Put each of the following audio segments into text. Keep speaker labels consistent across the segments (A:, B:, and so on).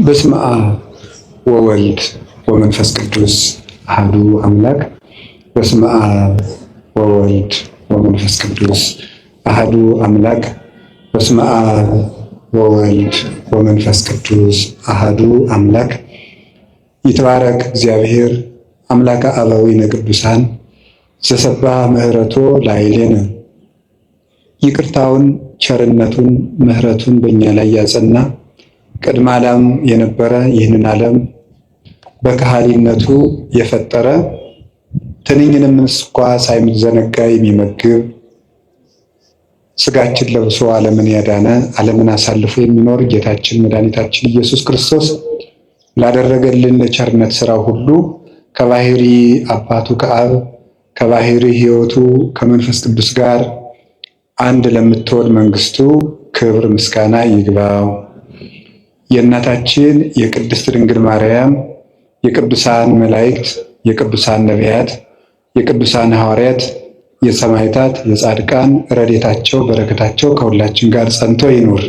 A: በስመ አብ ወወልድ ወመንፈስ ቅዱስ አሐዱ አምላክ። በስመ አብ ወወልድ ወመንፈስ ቅዱስ አሐዱ አምላክ። በስመ አብ ወወልድ ወመንፈስ ቅዱስ አሐዱ አምላክ። ይትባረክ እግዚአብሔር አምላከ አበዊነ ቅዱሳን ዘሰብሐ ምሕረቶ ላዕሌነ። ይቅርታውን ቸርነቱን ምሕረቱን በእኛ ላይ ያጸና ቅድመ ዓለም የነበረ ይህንን ዓለም በከሃሊነቱ የፈጠረ ትንኝንም እንኳ ሳይዘነጋ የሚመግብ ሥጋችን ለብሶ ዓለምን ያዳነ ዓለምን አሳልፎ የሚኖር ጌታችን መድኃኒታችን ኢየሱስ ክርስቶስ ላደረገልን ለቸርነት ሥራው ሁሉ ከባሕሪ አባቱ ከአብ ከባሕሪ ሕይወቱ ከመንፈስ ቅዱስ ጋር አንድ ለምትሆን መንግሥቱ ክብር ምስጋና ይግባው። የእናታችን የቅድስት ድንግል ማርያም የቅዱሳን መላእክት የቅዱሳን ነቢያት የቅዱሳን ሐዋርያት የሰማዕታት የጻድቃን ረድኤታቸው በረከታቸው ከሁላችን ጋር ጸንቶ ይኑር።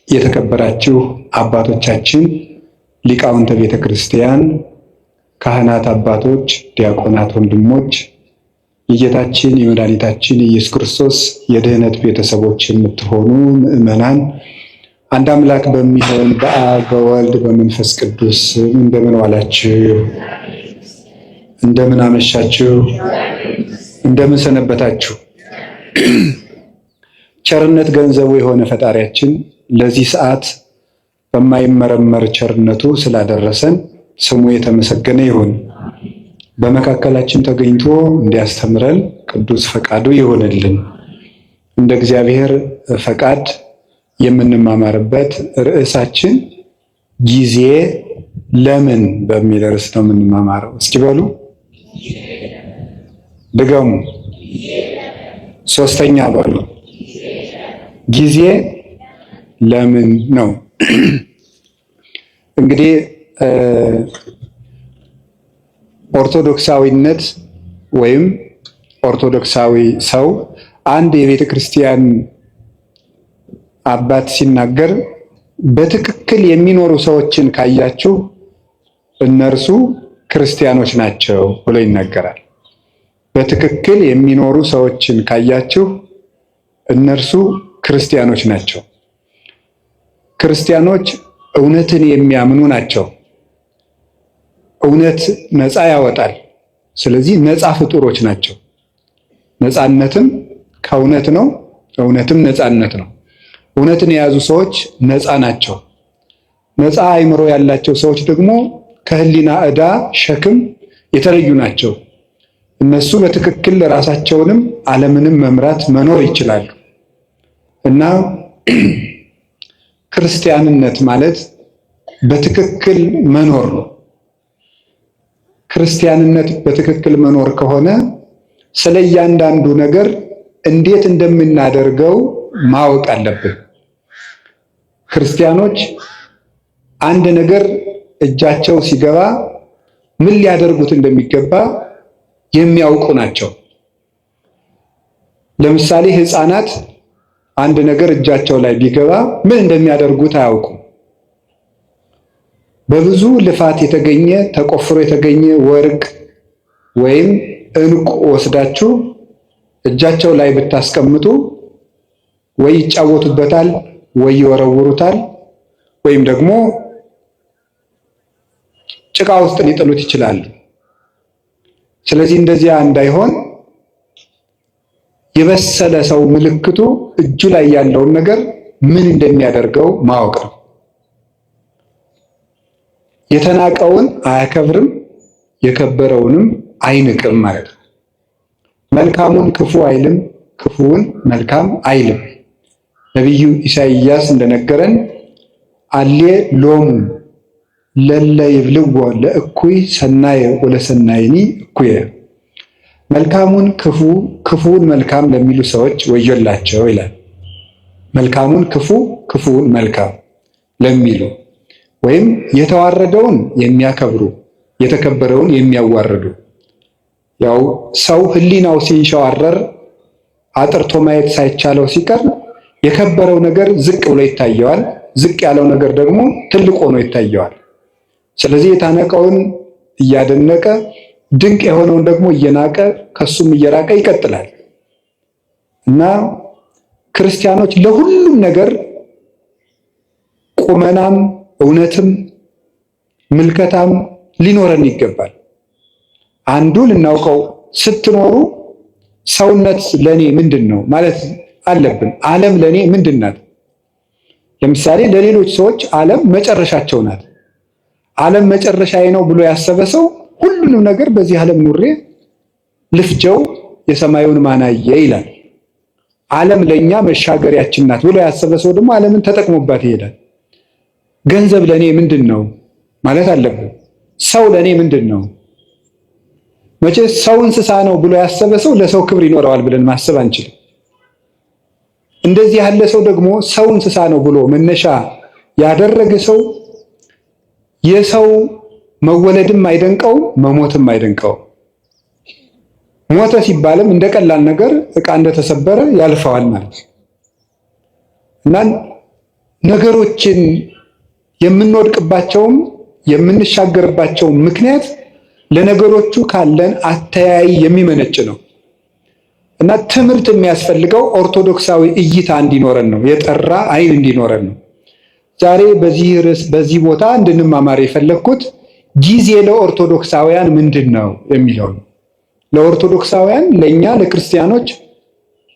A: የተከበራችሁ አባቶቻችን ሊቃውንተ ቤተ ክርስቲያን፣ ካህናት አባቶች፣ ዲያቆናት ወንድሞች፣ የጌታችን የመድኃኒታችን የኢየሱስ ክርስቶስ የድኅነት ቤተሰቦች የምትሆኑ ምእመናን አንድ አምላክ በሚሆን በአብ በወልድ በመንፈስ ቅዱስ እንደምን ዋላችሁ? እንደምን አመሻችሁ? እንደምን ሰነበታችሁ? ቸርነት ገንዘቡ የሆነ ፈጣሪያችን ለዚህ ሰዓት በማይመረመር ቸርነቱ ስላደረሰን ስሙ የተመሰገነ ይሁን። በመካከላችን ተገኝቶ እንዲያስተምረን ቅዱስ ፈቃዱ ይሆንልን። እንደ እግዚአብሔር ፈቃድ የምንማማርበት ርዕሳችን ጊዜ ለምን በሚል ርዕስ ነው የምንማማረው። እስኪ በሉ ድገሙ፣ ሶስተኛ በሉ። ጊዜ ለምን ነው። እንግዲህ ኦርቶዶክሳዊነት ወይም ኦርቶዶክሳዊ ሰው አንድ የቤተ ክርስቲያን አባት ሲናገር በትክክል የሚኖሩ ሰዎችን ካያችሁ እነርሱ ክርስቲያኖች ናቸው ብሎ ይናገራል። በትክክል የሚኖሩ ሰዎችን ካያችሁ እነርሱ ክርስቲያኖች ናቸው። ክርስቲያኖች እውነትን የሚያምኑ ናቸው። እውነት ነፃ ያወጣል። ስለዚህ ነፃ ፍጡሮች ናቸው። ነፃነትም ከእውነት ነው፣ እውነትም ነፃነት ነው። እውነትን የያዙ ሰዎች ነፃ ናቸው። ነፃ አእምሮ ያላቸው ሰዎች ደግሞ ከህሊና ዕዳ ሸክም የተለዩ ናቸው። እነሱ በትክክል ራሳቸውንም ዓለምንም መምራት መኖር ይችላሉ። እና ክርስቲያንነት ማለት በትክክል መኖር ነው። ክርስቲያንነት በትክክል መኖር ከሆነ ስለ እያንዳንዱ ነገር እንዴት እንደምናደርገው ማወቅ አለብን። ክርስቲያኖች አንድ ነገር እጃቸው ሲገባ ምን ሊያደርጉት እንደሚገባ የሚያውቁ ናቸው። ለምሳሌ ሕፃናት አንድ ነገር እጃቸው ላይ ቢገባ ምን እንደሚያደርጉት አያውቁም። በብዙ ልፋት የተገኘ ተቆፍሮ የተገኘ ወርቅ ወይም ዕንቁ ወስዳችሁ እጃቸው ላይ ብታስቀምጡ ወይ ይጫወቱበታል፣ ወይ ይወረውሩታል፣ ወይም ደግሞ ጭቃ ውስጥ ሊጥሉት ይችላሉ። ስለዚህ እንደዚያ እንዳይሆን የበሰለ ሰው ምልክቱ እጁ ላይ ያለውን ነገር ምን እንደሚያደርገው ማወቅ ነው። የተናቀውን አያከብርም፣ የከበረውንም አይንቅም ማለት ነው። መልካሙን ክፉ አይልም፣ ክፉውን መልካም አይልም። ነቢዩ ኢሳይያስ እንደነገረን አሌ ሎሙ ለለ ይብልዎ ለእኩይ ሰናየ ወለሰናይኒ እኩየ። መልካሙን ክፉ ክፉውን መልካም ለሚሉ ሰዎች ወዮላቸው ይላል። መልካሙን ክፉ ክፉውን መልካም ለሚሉ ወይም የተዋረደውን የሚያከብሩ የተከበረውን የሚያዋርዱ። ያው ሰው ህሊናው ሲንሸዋረር አጥርቶ ማየት ሳይቻለው ሲቀር የከበረው ነገር ዝቅ ብሎ ይታየዋል፣ ዝቅ ያለው ነገር ደግሞ ትልቅ ሆኖ ይታየዋል። ስለዚህ የታነቀውን እያደነቀ ድንቅ የሆነውን ደግሞ እየናቀ ከሱም እየራቀ ይቀጥላል እና ክርስቲያኖች ለሁሉም ነገር ቁመናም እውነትም ምልከታም ሊኖረን ይገባል። አንዱ ልናውቀው ስትኖሩ ሰውነት ለኔ ምንድነው ማለት አለብን። ዓለም ለኔ ምንድናት? ለምሳሌ ለሌሎች ሰዎች ዓለም መጨረሻቸው ናት። ዓለም መጨረሻዬ ነው ብሎ ያሰበ ሰው ሁሉንም ነገር በዚህ ዓለም ኑሬ ልፍጀው የሰማዩን ማናየ ይላል። ዓለም ለኛ መሻገሪያችን ናት ብሎ ያሰበ ሰው ደግሞ ዓለምን ተጠቅሞባት ይሄዳል። ገንዘብ ለኔ ምንድነው ማለት አለብን። ሰው ለኔ ምንድነው? መቼ ሰው እንስሳ ነው ብሎ ያሰበ ሰው ለሰው ክብር ይኖረዋል ብለን ማሰብ አንችልም። እንደዚህ ያለ ሰው ደግሞ ሰው እንስሳ ነው ብሎ መነሻ ያደረገ ሰው የሰው መወለድም አይደንቀው መሞትም አይደንቀው። ሞተ ሲባልም እንደ ቀላል ነገር ዕቃ እንደተሰበረ ያልፈዋል ማለት ነው እና ነገሮችን የምንወድቅባቸውም የምንሻገርባቸው ምክንያት ለነገሮቹ ካለን አተያይ የሚመነጭ ነው እና ትምህርት የሚያስፈልገው ኦርቶዶክሳዊ እይታ እንዲኖረን ነው። የጠራ አይን እንዲኖረን ነው። ዛሬ በዚህ ቦታ እንድንማማር የፈለግኩት ጊዜ ለኦርቶዶክሳውያን ምንድን ነው የሚለው ነው። ለኦርቶዶክሳውያን ለኛ ለክርስቲያኖች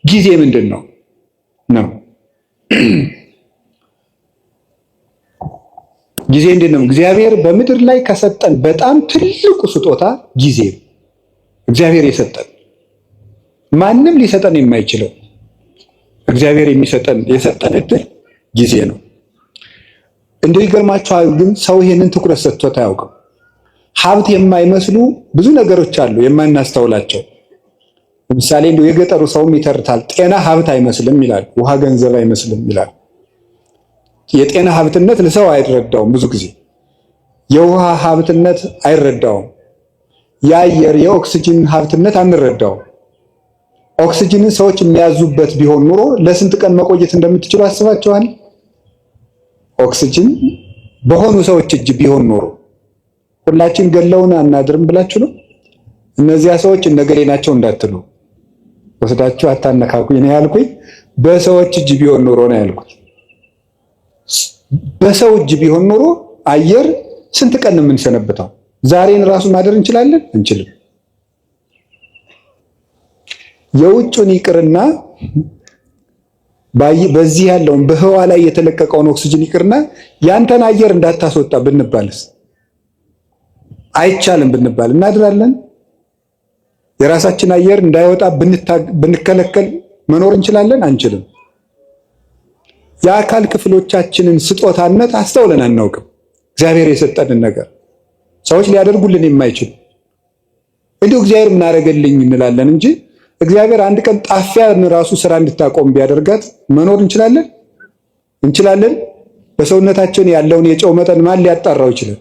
A: ጊዜ ምንድን ነው ነው ጊዜ እንዴት ነው? እግዚአብሔር በምድር ላይ ከሰጠን በጣም ትልቁ ስጦታ ጊዜ ነው። እግዚአብሔር የሰጠን ማንም ሊሰጠን የማይችለው እግዚአብሔር የሰጠን እድል ጊዜ ነው። እንደው ይገርማችኋል፣ ግን ሰው ይሄንን ትኩረት ሰጥቶት አያውቅም። ሀብት የማይመስሉ ብዙ ነገሮች አሉ የማናስተውላቸው። ለምሳሌ እንደው የገጠሩ ሰውም ይተርታል። ጤና ሀብት አይመስልም ይላል፣ ውሃ ገንዘብ አይመስልም ይላል። የጤና ሀብትነት ለሰው አይረዳውም። ብዙ ጊዜ የውሃ ሀብትነት አይረዳውም። የአየር የኦክሲጅን ሀብትነት አንረዳውም። ኦክሲጅንን ሰዎች የሚያዙበት ቢሆን ኑሮ ለስንት ቀን መቆየት እንደምትችሉ አስባችኋል? ኦክሲጅን በሆኑ ሰዎች እጅ ቢሆን ኑሮ ሁላችን ገለውን አናድርም ብላችሁ ነው? እነዚያ ሰዎች እነገሌ ናቸው እንዳትሉ ወስዳችሁ አታነካኩኝ ነው ያልኩኝ። በሰዎች እጅ ቢሆን ኑሮ ነው ያልኩት። በሰው እጅ ቢሆን ኑሮ አየር ስንት ቀን ነው የምንሰነበተው? ዛሬን ራሱ ማደር እንችላለን? እንችልም። የውጭውን ይቅርና በዚህ ያለውን በህዋ ላይ የተለቀቀውን ኦክሲጅን ይቅርና ያንተን አየር እንዳታስወጣ ብንባልስ? አይቻልም ብንባል እናድራለን? የራሳችን አየር እንዳይወጣ ብንከለከል መኖር እንችላለን? አንችልም። የአካል ክፍሎቻችንን ስጦታነት አስተውለን አናውቅም። እግዚአብሔር የሰጠንን ነገር ሰዎች ሊያደርጉልን የማይችሉ እንዲሁ እግዚአብሔር ምን አደረገልኝ እንላለን እንጂ እግዚአብሔር አንድ ቀን ጣፊያን ራሱ ስራ እንድታቆም ቢያደርጋት መኖር እንችላለን? እንችላለን? በሰውነታችን ያለውን የጨው መጠን ማን ሊያጣራው ይችላል?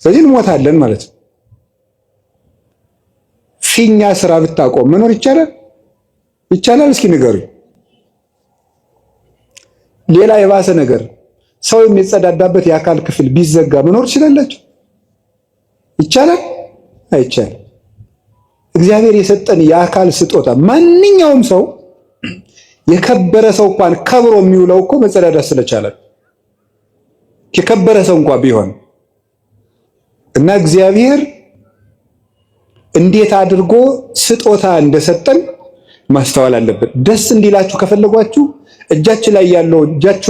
A: ስለዚህ እንሞታለን ማለት ነው። ፊኛ ስራ ብታቆም መኖር ይቻላል? ይቻላል? እስኪ ንገሩኝ። ሌላ የባሰ ነገር ሰው የሚጸዳዳበት የአካል ክፍል ቢዘጋ መኖር ይችላላችሁ? ይቻላል? አይቻልም። እግዚአብሔር የሰጠን የአካል ስጦታ ማንኛውም ሰው የከበረ ሰው እንኳን ከብሮ የሚውለው እኮ መጸዳዳት ስለቻለ የከበረ ሰው እንኳን ቢሆን እና እግዚአብሔር እንዴት አድርጎ ስጦታ እንደሰጠን ማስተዋል አለብን። ደስ እንዲላችሁ ከፈለጓችሁ እጃችሁ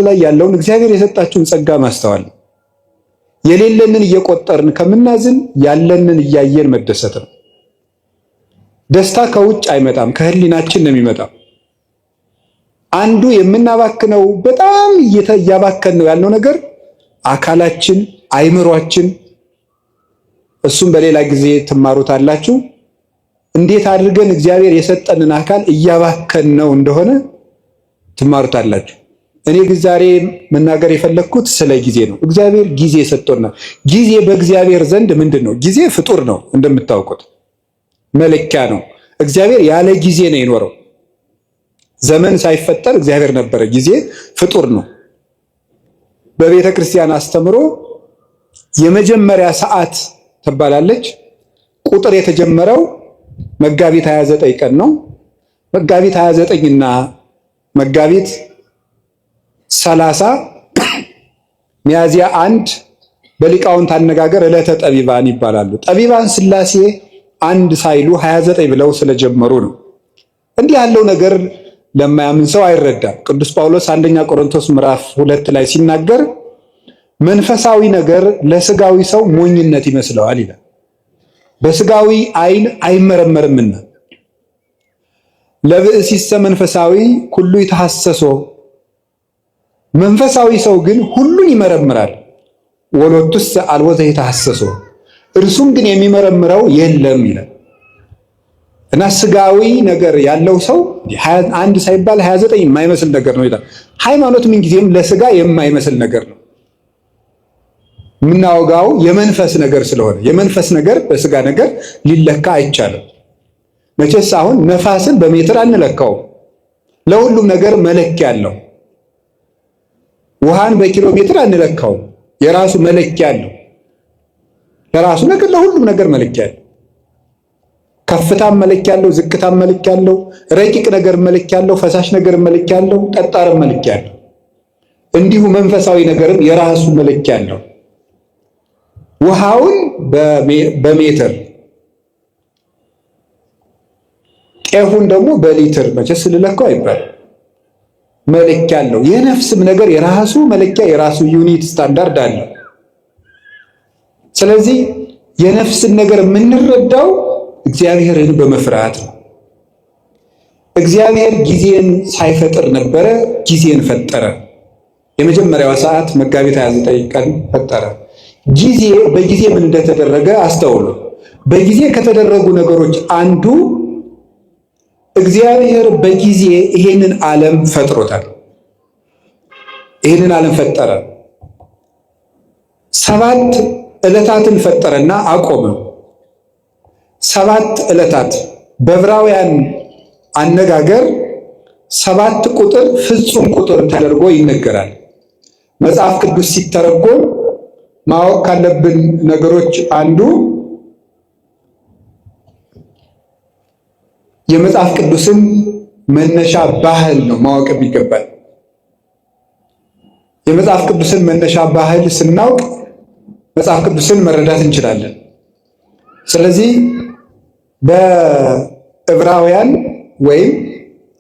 A: ላይ ያለውን እግዚአብሔር የሰጣችሁን ጸጋ ማስተዋል፣ የሌለንን እየቆጠርን ከምናዝን ያለንን እያየን መደሰት ነው። ደስታ ከውጭ አይመጣም፣ ከህሊናችን ነው የሚመጣው። አንዱ የምናባክነው በጣም እያባከን ነው ያልነው ነገር አካላችን፣ አይምሯችን። እሱም በሌላ ጊዜ ትማሩታላችሁ። እንዴት አድርገን እግዚአብሔር የሰጠንን አካል እያባከን ነው እንደሆነ ትማሩታላችሁ። እኔ ግን ዛሬ መናገር የፈለግኩት ስለ ጊዜ ነው። እግዚአብሔር ጊዜ ሰጥቶናል። ጊዜ በእግዚአብሔር ዘንድ ምንድን ነው? ጊዜ ፍጡር ነው፣ እንደምታውቁት መለኪያ ነው። እግዚአብሔር ያለ ጊዜ ነው የኖረው። ዘመን ሳይፈጠር እግዚአብሔር ነበረ። ጊዜ ፍጡር ነው። በቤተ ክርስቲያን አስተምሮ የመጀመሪያ ሰዓት ትባላለች። ቁጥር የተጀመረው መጋቢት 29 ቀን ነው። መጋቢት 29 እና መጋቢት 30 ሚያዝያ 1 በሊቃውንት አነጋገር ዕለተ ጠቢባን ይባላሉ። ጠቢባን ሥላሴ አንድ ሳይሉ 29 ብለው ስለጀመሩ ነው። እንዲህ ያለው ነገር ለማያምን ሰው አይረዳም። ቅዱስ ጳውሎስ አንደኛ ቆሮንቶስ ምዕራፍ 2 ላይ ሲናገር መንፈሳዊ ነገር ለስጋዊ ሰው ሞኝነት ይመስለዋል ይላል። በስጋዊ ዓይን አይመረመርምና ለብእሲሰ መንፈሳዊ ኩሉ ይተሐሰሶ፣ መንፈሳዊ ሰው ግን ሁሉን ይመረምራል። ወሎቱስ አልቦ ዘይተሐሰሶ፣ እርሱም ግን የሚመረምረው የለም ይላል። እና ስጋዊ ነገር ያለው ሰው አንድ ሳይባል 29 የማይመስል ነገር ነው ይላል። ሃይማኖት ምን ጊዜም ለስጋ የማይመስል ነገር ነው። የምናወጋው የመንፈስ ነገር ስለሆነ የመንፈስ ነገር በስጋ ነገር ሊለካ አይቻልም። መቼስ አሁን ነፋስን በሜትር አንለካውም። ለሁሉም ነገር መለኪያ አለው። ውሃን በኪሎ ሜትር አንለካውም። የራሱ መለኪያ አለው። ለራሱ ነገር ለሁሉም ነገር መለኪያ አለው። ከፍታም መለኪያ አለው፣ ዝቅታም መለኪያ አለው፣ ረቂቅ ነገር መለኪያ አለው፣ ፈሳሽ ነገር መለኪያ አለው፣ ጠጣርም መለኪያ አለው። እንዲሁ መንፈሳዊ ነገርም የራሱ መለኪያ አለው። ውሃውን በሜትር ጤፉን ደግሞ በሊትር መቼስ ልለካው አይባልም። መለኪያ አለው። የነፍስም ነገር የራሱ መለኪያ የራሱ ዩኒት ስታንዳርድ አለው። ስለዚህ የነፍስን ነገር የምንረዳው እግዚአብሔርን በመፍራት ነው። እግዚአብሔር ጊዜን ሳይፈጥር ነበረ፣ ጊዜን ፈጠረ። የመጀመሪያዋ ሰዓት መጋቢት 29 ቀን ፈጠረ። ጊዜ በጊዜ ምን እንደተደረገ አስተውሉ። በጊዜ ከተደረጉ ነገሮች አንዱ እግዚአብሔር በጊዜ ይሄንን ዓለም ፈጥሮታል። ይሄንን ዓለም ፈጠረ። 7 ዕለታትን ፈጠረና አቆመ። 7 ዕለታት በዕብራውያን አነጋገር 7 ቁጥር ፍጹም ቁጥር ተደርጎ ይነገራል። መጽሐፍ ቅዱስ ሲተረጎም ማወቅ ካለብን ነገሮች አንዱ የመጽሐፍ ቅዱስን መነሻ ባህል ነው ማወቅ የሚገባል። የመጽሐፍ ቅዱስን መነሻ ባህል ስናውቅ መጽሐፍ ቅዱስን መረዳት እንችላለን። ስለዚህ በዕብራውያን ወይም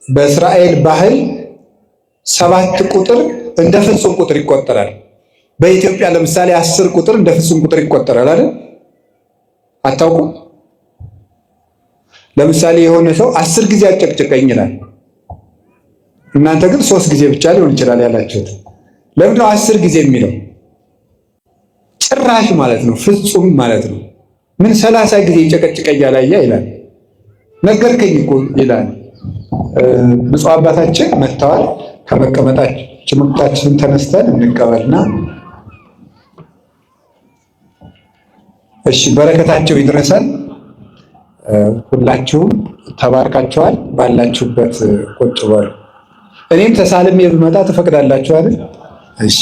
A: በእስራኤል ባህል 7 ቁጥር እንደ ፍጹም ቁጥር ይቆጠራል። በኢትዮጵያ ለምሳሌ 10 ቁጥር እንደ ፍጹም ቁጥር ይቆጠራል አይደል? አታውቁም? ለምሳሌ የሆነ ሰው 10 ጊዜ አጨቅጭቀኝ ይላል። እናንተ ግን 3 ጊዜ ብቻ ሊሆን ይችላል ያላችሁት። ለምን ነው 10 ጊዜ የሚለው? ጭራሽ ማለት ነው፣ ፍጹም ማለት ነው። ምን 30 ጊዜ ጨቀጭቀኝ ያላያ ይላል። ነገርከኝ እኮ ይላል። ብፁዕ አባታችን መጥተዋል። ከመቀመጣችን ተነስተን እንቀበልና እሺ፣ በረከታቸው ይድረሰን። ሁላችሁም ተባርካችኋል። ባላችሁበት ቁጭ በሉ። እኔም ተሳልሜ ብመጣ ትፈቅዳላችሁ አይደል? እሺ።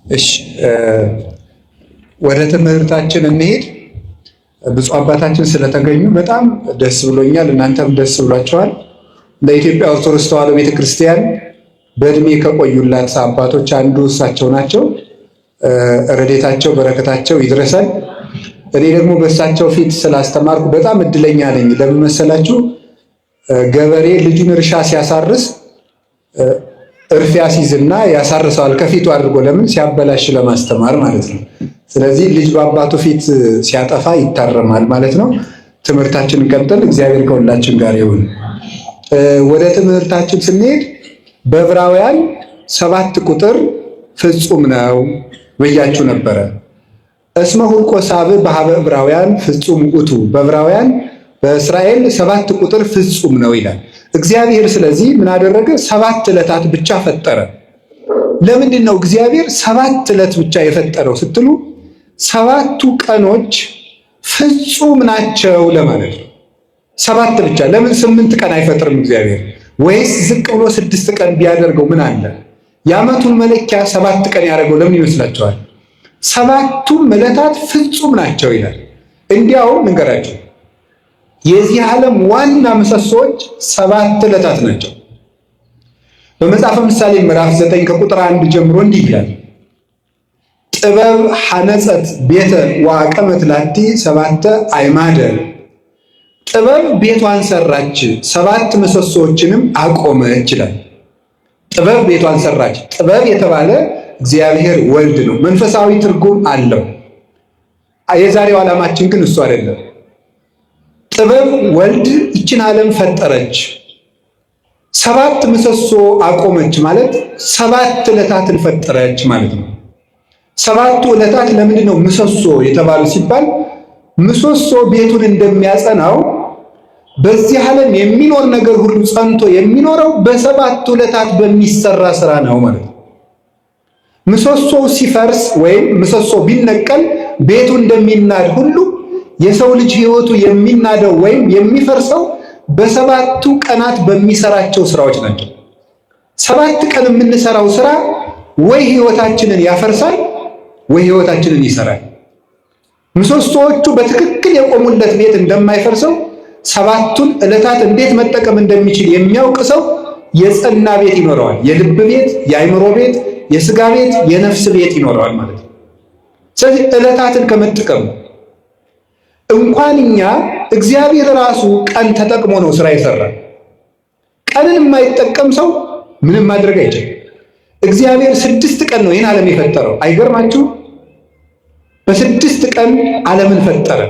A: እሺ ወደ ትምህርታችን እንሄድ። ብፁዕ አባታችን ስለተገኙ በጣም ደስ ብሎኛል። እናንተም ደስ ብሏቸዋል። ለኢትዮጵያ ኦርቶዶክስ ተዋሕዶ ቤተክርስቲያን በእድሜ ከቆዩላት አባቶች አንዱ እሳቸው ናቸው። ረድኤታቸው በረከታቸው ይድረሰን። እኔ ደግሞ በእሳቸው ፊት ስላስተማርኩ በጣም እድለኛ ነኝ። ለምን መሰላችሁ? ገበሬ ልጁን እርሻ ሲያሳርስ እርፍ ያስይዝና ያሳርሰዋል ከፊቱ አድርጎ። ለምን? ሲያበላሽ ለማስተማር ማለት ነው። ስለዚህ ልጅ በአባቱ ፊት ሲያጠፋ ይታረማል ማለት ነው። ትምህርታችን እንቀጥል። እግዚአብሔር ከሁላችን ጋር ይሁን። ወደ ትምህርታችን ስንሄድ በዕብራውያን 7 ቁጥር ፍጹም ነው ብያችሁ ነበረ። እስመ ሁልቆ ሳብዕ በሀበ ዕብራውያን ፍጹም ውእቱ። በዕብራውያን በእስራኤል 7 ቁጥር ፍጹም ነው ይላል እግዚአብሔር። ስለዚህ ምን አደረገ? 7 ዕለታት ብቻ ፈጠረ። ለምንድን ነው እግዚአብሔር 7 ዕለት ብቻ የፈጠረው ስትሉ 7ቱ ቀኖች ፍጹም ናቸው ለማለት ነው። 7 ብቻ። ለምን 8 ቀን አይፈጥርም እግዚአብሔር? ወይስ ዝቅ ብሎ 6 ቀን ቢያደርገው ምን አለ? የዓመቱን መለኪያ 7 ቀን ያደረገው ለምን ይመስላችኋል? 7ቱም ዕለታት ፍጹም ናቸው ይላል። እንዲያውም እንገራችሁ የዚህ ዓለም ዋና ምሰሶዎች 7 ዕለታት ናቸው። በመጽሐፈ ምሳሌ ምዕራፍ 9 ከቁጥር 1 ጀምሮ እንዲህ ይላል፣ ጥበብ ሐነጸት ቤተ ወአቀመት ላቲ 7 አዕማደ። ጥበብ ቤቷን ሰራች 7 ምሰሶዎችንም አቆመች ይላል። ጥበብ ቤቷን ሰራች። ጥበብ የተባለ እግዚአብሔር ወልድ ነው። መንፈሳዊ ትርጉም አለው። የዛሬው ዓላማችን ግን እሱ አይደለም። ጥበብ ወልድ ይችን ዓለም ፈጠረች፣ 7 ምሰሶ አቆመች ማለት 7 ዕለታትን ፈጠረች ማለት ነው። 7ቱ ዕለታት ለምንድን ነው ምሰሶ የተባሉ ሲባል ምሰሶ ቤቱን እንደሚያጸናው በዚህ ዓለም የሚኖር ነገር ሁሉ ጸንቶ የሚኖረው በ7ቱ ዕለታት በሚሰራ ስራ ነው ማለት ነው። ምሰሶው ሲፈርስ ወይም ምሰሶ ቢነቀል ቤቱ እንደሚናድ ሁሉ የሰው ልጅ ሕይወቱ የሚናደው ወይም የሚፈርሰው በ7ቱ ቀናት በሚሰራቸው ስራዎች ናቸው። 7 ቀን የምንሰራው ስራ ወይ ሕይወታችንን ያፈርሳል ወይ ሕይወታችንን ይሰራል። ምሰሶዎቹ በትክክል የቆሙለት ቤት እንደማይፈርሰው 7ቱን ዕለታት እንዴት መጠቀም እንደሚችል የሚያውቅ ሰው የጸና ቤት ይኖረዋል። የልብ ቤት፣ የአእምሮ ቤት፣ የሥጋ ቤት፣ የነፍስ ቤት ይኖረዋል ማለት ነው። ስለዚህ ዕለታትን ከመጠቀም እንኳን እኛ እግዚአብሔር ራሱ ቀን ተጠቅሞ ነው ስራ የሰራው። ቀንን የማይጠቀም ሰው ምንም ማድረግ አይችልም። እግዚአብሔር 6 ቀን ነው ይህን ዓለም የፈጠረው። አይገርማችሁ? በ6 ቀን ዓለምን ፈጠረ።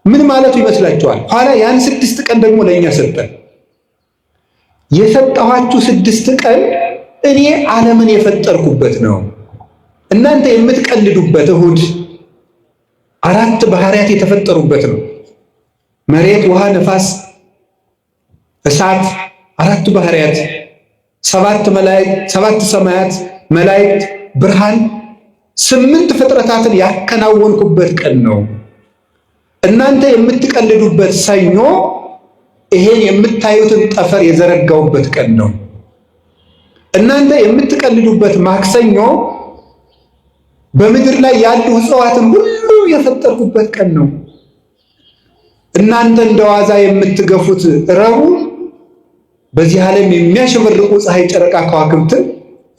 A: ምን ማለቱ ይመስላችኋል? ኋላ ያን 6 ቀን ደግሞ ለእኛ ሰጠን። የሰጠኋችሁ 6 ቀን እኔ ዓለምን የፈጠርኩበት ነው። እናንተ የምትቀልዱበት እሁድ 4 ባህሪያት የተፈጠሩበት ነው። መሬት፣ ውሃ፣ ነፋስ፣ እሳት 4 ባህሪያት፣ 7 መላእክት፣ 7 ሰማያት፣ መላእክት፣ ብርሃን፣ 8 ፍጥረታትን ያከናወንኩበት ቀን ነው። እናንተ የምትቀልዱበት ሰኞ ይሄን የምታዩትን ጠፈር የዘረጋውበት ቀን ነው። እናንተ የምትቀልዱበት ማክሰኞ በምድር ላይ ያሉ እጽዋትን ሁሉ የፈጠርኩበት ቀን ነው። እናንተ እንደዋዛ የምትገፉት ረቡዕ በዚህ ዓለም የሚያሸበርቁ ፀሐይ፣ ጨረቃ፣ ከዋክብትን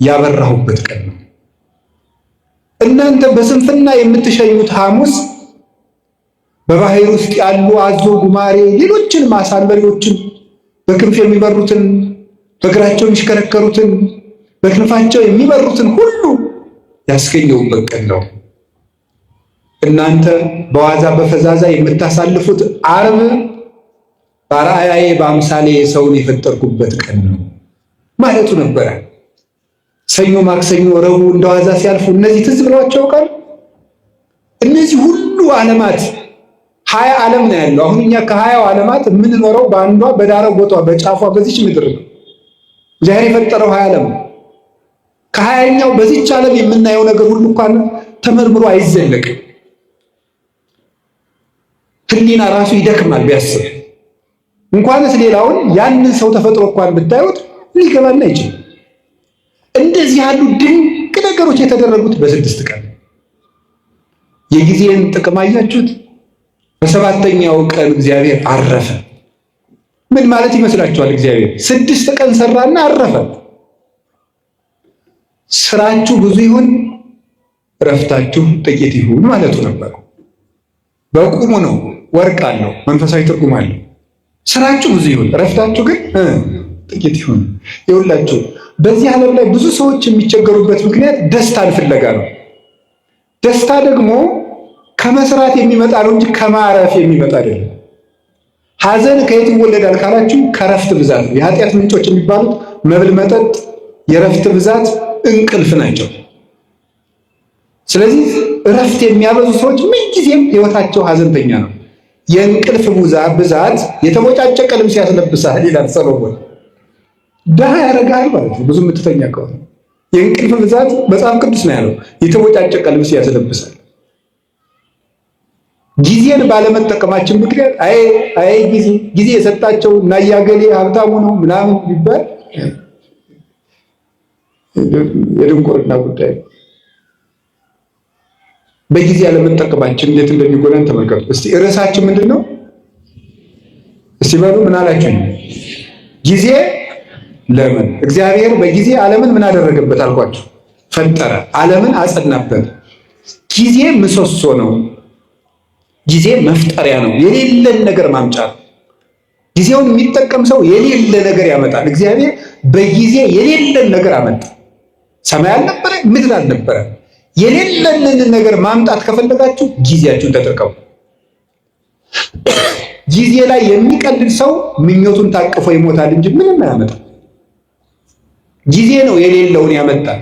A: ያበራሁበት ቀን ነው። እናንተ በስንፍና የምትሸኙት ሐሙስ በባህር ውስጥ ያሉ አዞ፣ ጉማሬ፣ ሌሎችን አሳ አንበሪዎችን በክንፍ የሚበሩትን በእግራቸው የሚሽከረከሩትን በክንፋቸው የሚበሩትን ሁሉ ያስገኘውበት ቀን ነው። እናንተ በዋዛ በፈዛዛ የምታሳልፉት ዓርብ በአርአያዬ በአምሳሌ ሰውን የፈጠርኩበት ቀን ነው ማለቱ ነበረ። ሰኞ፣ ማክሰኞ፣ ረቡዕ እንደዋዛ ሲያልፉ እነዚህ ትዝ ብለዋቸው ያውቃሉ? እነዚህ ሁሉ ዓለማት 20 ዓለም ነው ያለው። አሁን እኛ ከ20 ዓለማት የምንኖረው በአንዷ በዳረ ጎቷ በጫፏ በዚች ምድር ነው። እግዚአብሔር የፈጠረው 20 ዓለም ነው። ከ20ኛው በዚች ዓለም የምናየው ነገር ሁሉ እንኳን ተመርምሮ አይዘለቅም። ሕሊና ራሱ ይደክማል ቢያስብ። እንኳንስ ሌላውን ያንን ሰው ተፈጥሮ እንኳን ብታዩት ሊገባና አይችልም። እንደዚህ ያሉ ድንቅ ነገሮች የተደረጉት በ6 ቀን። የጊዜን ጥቅም አያችሁት? በ7ኛው ቀን እግዚአብሔር አረፈ። ምን ማለት ይመስላችኋል? እግዚአብሔር 6 ቀን ሰራና አረፈ። ስራችሁ ብዙ ይሁን እረፍታችሁ ጥቂት ይሁን ማለቱ ነበር። በቁሙ ነው። ወርቅ አለው፣ መንፈሳዊ ትርጉም አለው። ስራችሁ ብዙ ይሁን እረፍታችሁ ግን ጥቂት ይሁን። ይኸውላችሁ በዚህ ዓለም ላይ ብዙ ሰዎች የሚቸገሩበት ምክንያት ደስታን ፍለጋ ነው። ደስታ ደግሞ ከመስራት የሚመጣ ነው እንጂ ከማረፍ የሚመጣ አይደለም። ሐዘን ከየት ይወለዳል ካላችሁ ከረፍት ብዛት ነው። የኃጢአት ምንጮች የሚባሉት መብል፣ መጠጥ፣ የረፍት ብዛት፣ እንቅልፍ ናቸው። ስለዚህ እረፍት የሚያበዙ ሰዎች ምንጊዜም ህይወታቸው ሐዘንተኛ ነው። የእንቅልፍ ብዛት የተሞጫጨቀ ልብስ ያስለብሳል ይላል ሰሎሞን። ድሃ ያደርጋል ማለት ነው ብዙ የምትተኛ ከሆነ። የእንቅልፍ ብዛት መጽሐፍ ቅዱስ ነው ያለው፣ የተሞጫጨቀ ልብስ ያስለብሳል። ጊዜን ባለመጠቀማችን ምክንያት አይ ጊዜ የሰጣቸው እና ያገሌ ሀብታሙ ነው ምናምን ቢባል የድንቁርና ጉዳይ። በጊዜ ያለመጠቀማችን እንዴት እንደሚጎዳን ተመልከቱ። እስቲ ርዕሳችን ምንድን ነው? እስቲ በሉ ምን አላችሁ? ጊዜ ለምን? እግዚአብሔር በጊዜ ዓለምን ምን አደረገበት አልኳችሁ? ፈጠረ። ዓለምን አጸናበት። ጊዜ ምሰሶ ነው። ጊዜ መፍጠሪያ ነው። የሌለን ነገር ማምጫ ነው። ጊዜውን የሚጠቀም ሰው የሌለ ነገር ያመጣል። እግዚአብሔር በጊዜ የሌለን ነገር አመጣ። ሰማይ አልነበረ፣ ምድር አልነበረ። የሌለንን ነገር ማምጣት ከፈለጋችሁ ጊዜያችሁን ተጠቀሙ። ጊዜ ላይ የሚቀልድ ሰው ምኞቱን ታቅፎ ይሞታል እንጂ ምንም አያመጣም። ጊዜ ነው የሌለውን ያመጣል።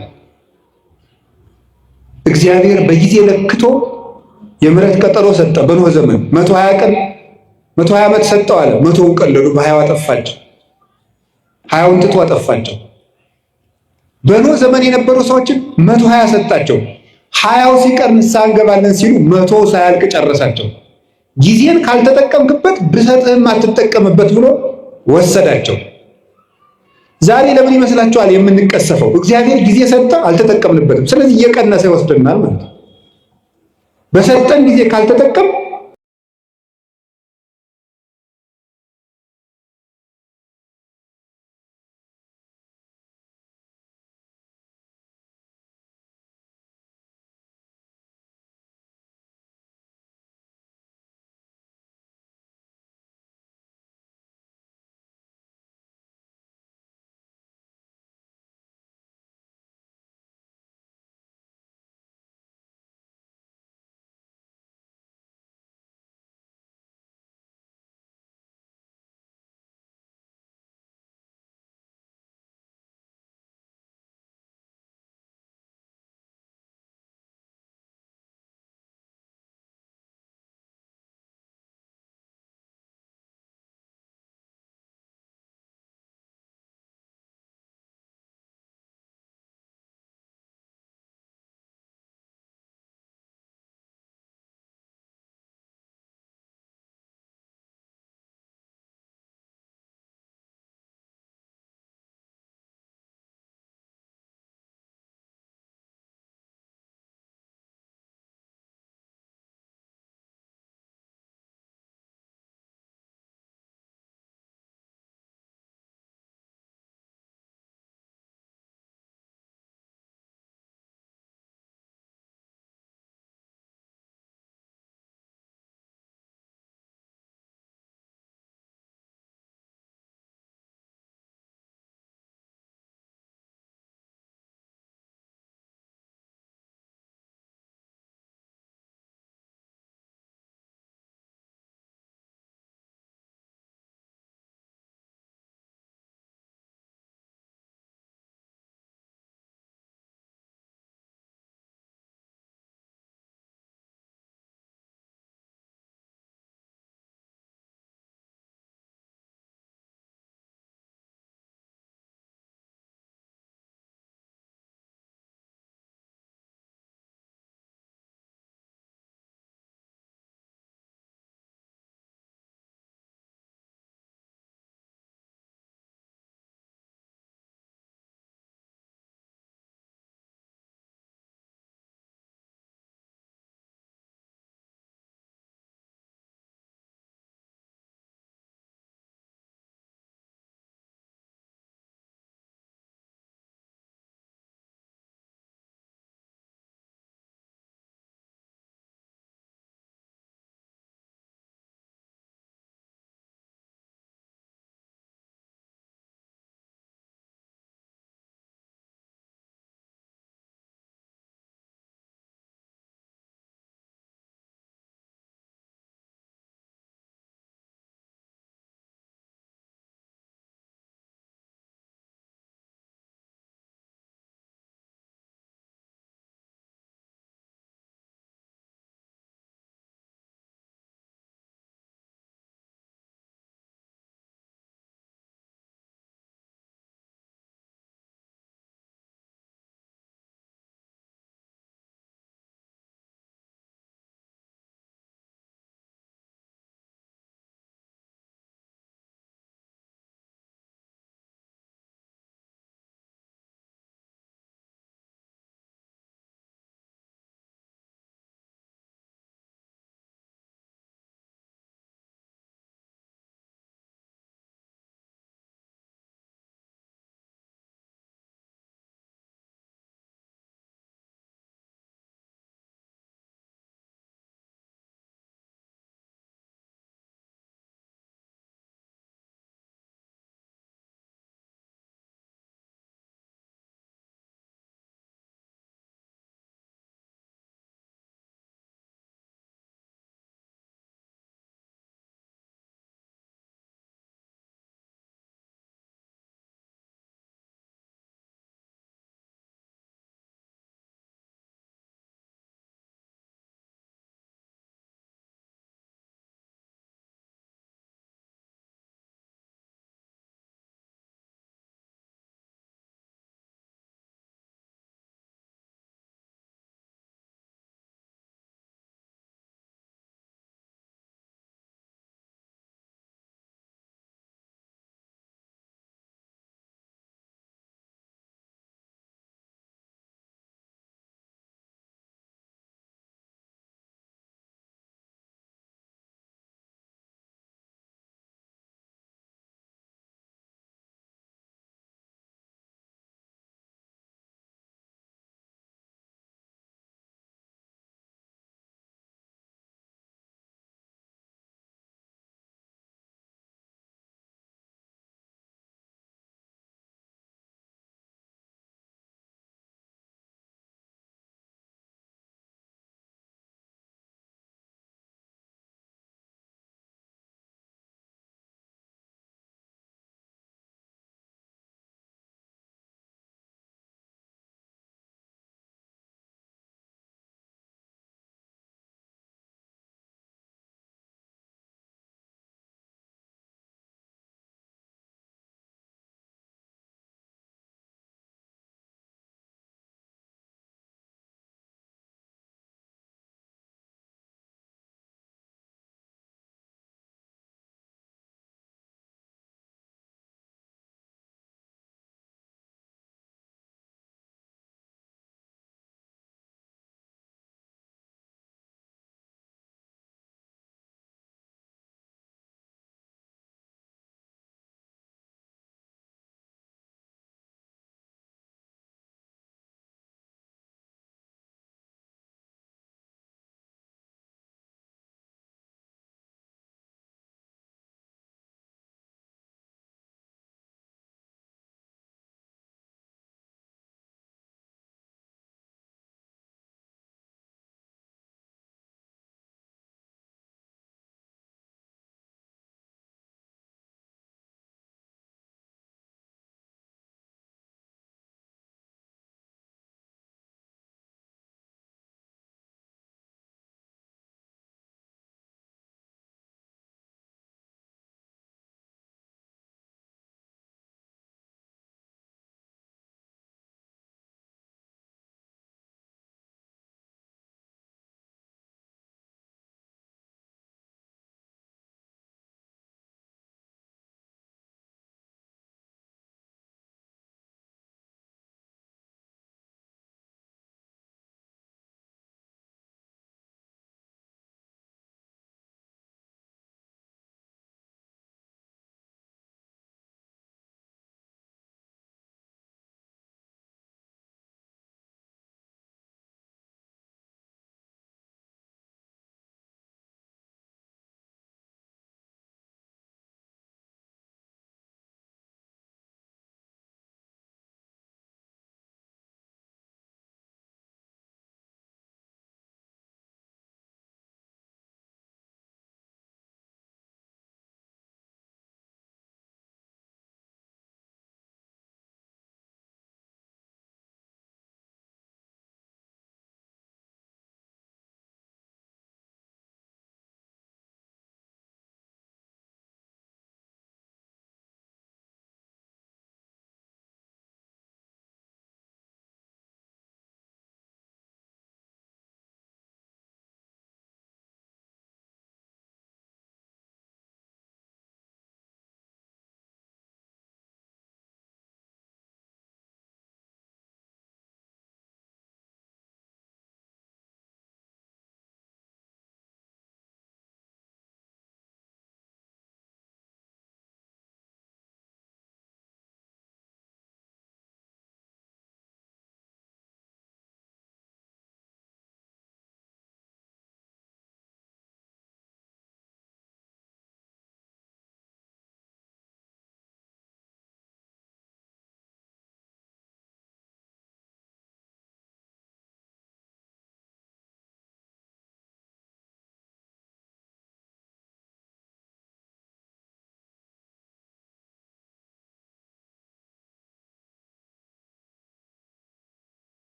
A: እግዚአብሔር በጊዜ ለክቶ የምሕረት ቀጠሮ ሰጠ። በኖህ ዘመን 120 ቀን 120 ዓመት ሰጠው አለ። 100ውን ቀለዱ፣ በ20 አጠፋቸው። 20ውን ትቶ አጠፋቸው። በኖህ ዘመን የነበሩ ሰዎችን 120 ሰጣቸው። 20ው ሲቀር ንስሐ እንገባለን ሲሉ 100 ሳያልቅ ጨረሳቸው። ጊዜን ካልተጠቀምክበት ብሰጥህም አትጠቀምበት ብሎ ወሰዳቸው። ዛሬ ለምን ይመስላችኋል የምንቀሰፈው? እግዚአብሔር ጊዜ ሰጠ፣ አልተጠቀምንበትም። ስለዚህ እየቀነሰ ይወስደናል ማለት ነው። በሰጠን ጊዜ ካልተጠቀም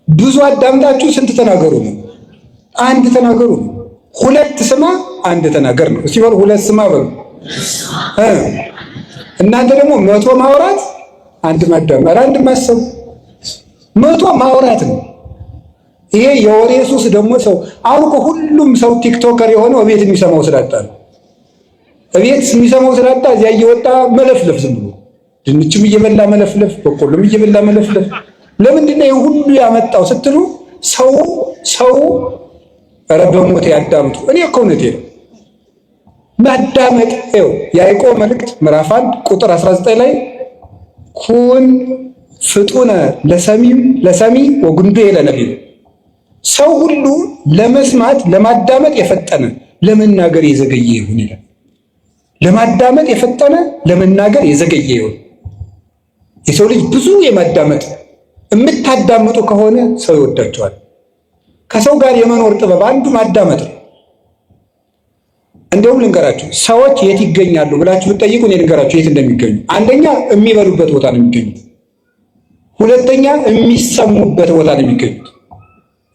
A: ብዙ አዳምጣችሁ ስንት ተናገሩ ነው? አንድ ተናገሩ ነው። ሁለት ስማ አንድ ተናገር ነው። እስቲ በሉ ሁለት ስማ በሉ። እናንተ ደግሞ 100 ማውራት አንድ ማዳመጥ፣ አንድ ማሰብ 100 ማውራት ነው። ይሄ የወሬ ሱስ ደግሞ ሰው አሁን እኮ ሁሉም ሰው ቲክቶከር የሆነው እቤት የሚሰማው ስላጣ ነው። እቤት የሚሰማው ስላጣ እዚያ እየወጣ መለፍለፍ፣ ዝም ብሎ ድንችም እየበላ መለፍለፍ፣ በቆሎም እየበላ መለፍለፍ። ለምንድን ነው ይሄ ሁሉ ያመጣው ስትሉ ሰው ኧረ በሞት ያዳምጡ። እኔ እኮ እውነቴን ነው። ማዳመጥ ነው። ያዕቆብ መልእክት ምዕራፍ 1 ቁጥር 19 ላይ ኩን ፍጡነ ለሰሚ ወጉንዱ ለነቢብ፣ ሰው ሁሉ ለመስማት ለማዳመጥ የፈጠነ ለመናገር የዘገየ ይሁን ይላል። ለማዳመጥ የፈጠነ ለመናገር የዘገየ ይሁን። የሰው ልጅ ብዙ የማዳመጥ የምታዳምጡ ከሆነ ሰው ይወዳቸዋል። ከሰው ጋር የመኖር ጥበብ አንዱ ማዳመጥ ነው። እንደውም ልንገራችሁ፣ ሰዎች የት ይገኛሉ ብላችሁ ብትጠይቁ እኔ ልንገራችሁ የት እንደሚገኙ። አንደኛ የሚበሉበት ቦታ ነው የሚገኙት። ሁለተኛ የሚሰሙበት ቦታ ነው የሚገኙት፣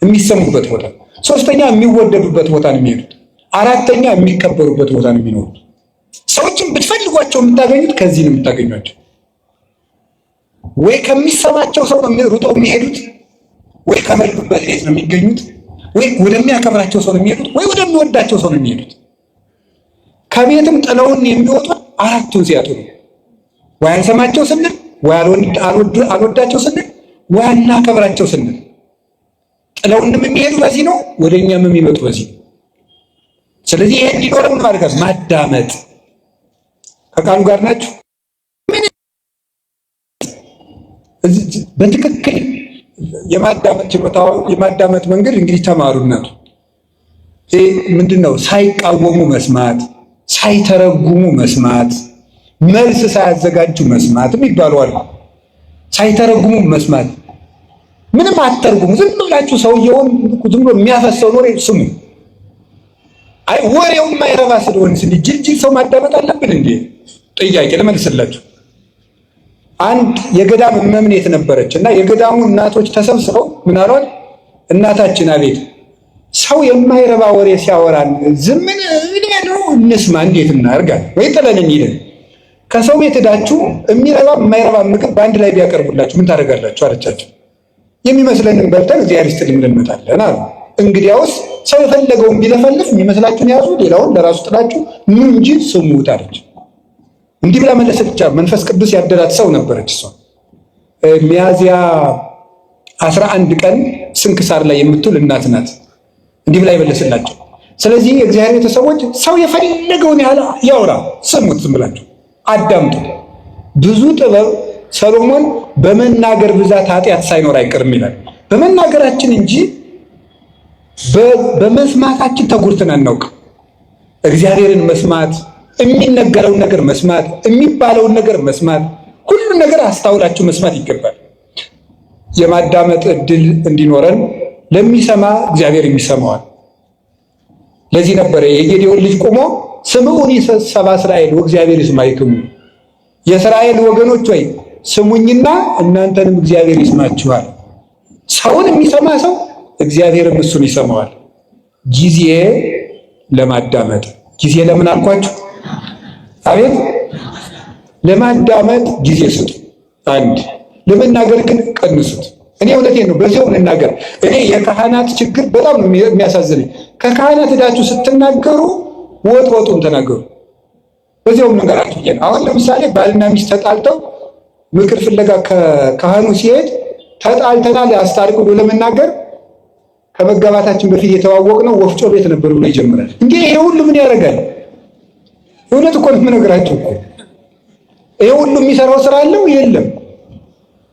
A: የሚሰሙበት ቦታ። ሶስተኛ የሚወደዱበት ቦታ ነው የሚሄዱት። አራተኛ የሚከበሩበት ቦታ ነው የሚኖሩት። ሰዎችን ብትፈልጓቸው የምታገኙት ከዚህ ነው የምታገኟቸው። ወይ ከሚሰማቸው ሰው ነው ሩጠው የሚሄዱት፣ ወይ ከመሉበት ቤት ነው የሚገኙት፣ ወይ ወደሚያከብራቸው ሰው ነው የሚሄዱት፣ ወይ ወደሚወዳቸው ሰው ነው የሚሄዱት። ከቤትም ጥለውን የሚወጡት አራቱን ሲያጡ ነው። ወይ አንሰማቸው ስንል፣ ወይ አልወዳቸው ስንል፣ ወይ አናከብራቸው ስንል። ጥለውንም የሚሄዱ በዚህ ነው፣ ወደኛም የሚመጡ በዚህ ነው። ስለዚህ ይሄ እንዲኖረው ምን ማድረግ? ማዳመጥ። ከቃሉ ጋር ናችሁ? በትክክል የማዳመጥ ችሎታው የማዳመጥ መንገድ እንግዲህ ተማሩነቱ ይሄ ምንድነው? ሳይቃወሙ መስማት፣ ሳይተረጉሙ መስማት፣ መልስ ሳያዘጋጁ መስማት የሚባሉ አሉ። ሳይተረጉሙ መስማት፣ ምንም አትተርጉሙ። ዝም ብላችሁ ሰውየውን ዝም ብሎ የሚያፈሰው ወሬ ስሙ። አይ ወሬው የማይረባ ስለሆነ ጅልጅል ሰው ማዳመጥ አለብን እንዴ? ጥያቄ ልመልስላችሁ። አንድ የገዳም መምኔት ነበረች እና የገዳሙ እናቶች ተሰብስበው ምን አሏት? እናታችን አቤት ሰው የማይረባ ወሬ ሲያወራን ዝምን ነው እንስማ፣ እንዴት እናርጋለን? ወይ ጥለን እንሂድ። ከሰው ቤት ሄዳችሁ የሚረባ የማይረባ ምግብ በአንድ ላይ ቢያቀርቡላችሁ ምን ታደርጋላችሁ አለቻቸው። የሚመስለንን በልተን እግዚአብሔር ይስጥልን እንመጣለን አሉ። እንግዲያውስ ሰው የፈለገውን ቢለፈልፍ የሚመስላችሁን ያዙ፣ ሌላውን ለራሱ ጥላችሁ ኑ እንጂ ስሙት አለች። እንዲህ ብላ መለሰች። መንፈስ ቅዱስ ያደላት ሰው ነበረች እሷ። ሚያዝያ 11 ቀን ስንክሳር ላይ የምትውል እናት ናት። እንዲህ ብላ ይመለስላቸው። ስለዚህ የእግዚአብሔር ቤተሰቦች ሰው የፈለገውን ያህል ያውራ፣ ስሙት፣ ዝም ብላችሁ አዳምጡ። ብዙ ጥበብ ሰሎሞን በመናገር ብዛት ኃጢአት ሳይኖር አይቀርም ይላል። በመናገራችን እንጂ በመስማታችን ተጎድተን አናውቅም። እግዚአብሔርን መስማት፣ የሚነገረውን ነገር መስማት፣ የሚባለውን ነገር መስማት፣ ሁሉን ነገር አስተውላችሁ መስማት ይገባል። የማዳመጥ እድል እንዲኖረን ለሚሰማ እግዚአብሔር የሚሰማዋል። ለዚህ ነበረ የጌዴዎን ልጅ ቆሞ ስምዑኒ ሰብአ እስራኤል ወእግዚአብሔር ይስማዕክሙ፣ የእስራኤል ወገኖች ወይ ስሙኝና እናንተንም እግዚአብሔር ይስማችኋል። ሰውን የሚሰማ ሰው እግዚአብሔርም እሱን ይሰማዋል። ጊዜ ለማዳመጥ ጊዜ ለምን አልኳችሁ? አቤት ለማዳመጥ ጊዜ ስጡ። አንድ ለመናገር ግን ቀንሱት። እኔ እውነቴን ነው፣ በዚያው ልናገር። እኔ የካህናት ችግር በጣም የሚያሳዝነኝ ከካህናት ሄዳችሁ ስትናገሩ ወጡን ተናገሩ። በዚያው ልንገራችሁ። አሁን ለምሳሌ ባልና ሚስት ተጣልተው ምክር ፍለጋ ከካህኑ ሲሄድ ተጣልተናል አስታርቁ ብሎ ለመናገር ከመጋባታችን በፊት የተዋወቅነው ወፍጮ ቤት ነበር ብሎ ይጀምራል። እንዴ ይሄ ሁሉ ምን ያደርጋል? እውነት እኮ ነው የምነግራችሁ እኮ ይሄ ሁሉ የሚሰራው ስራ አለው የለም።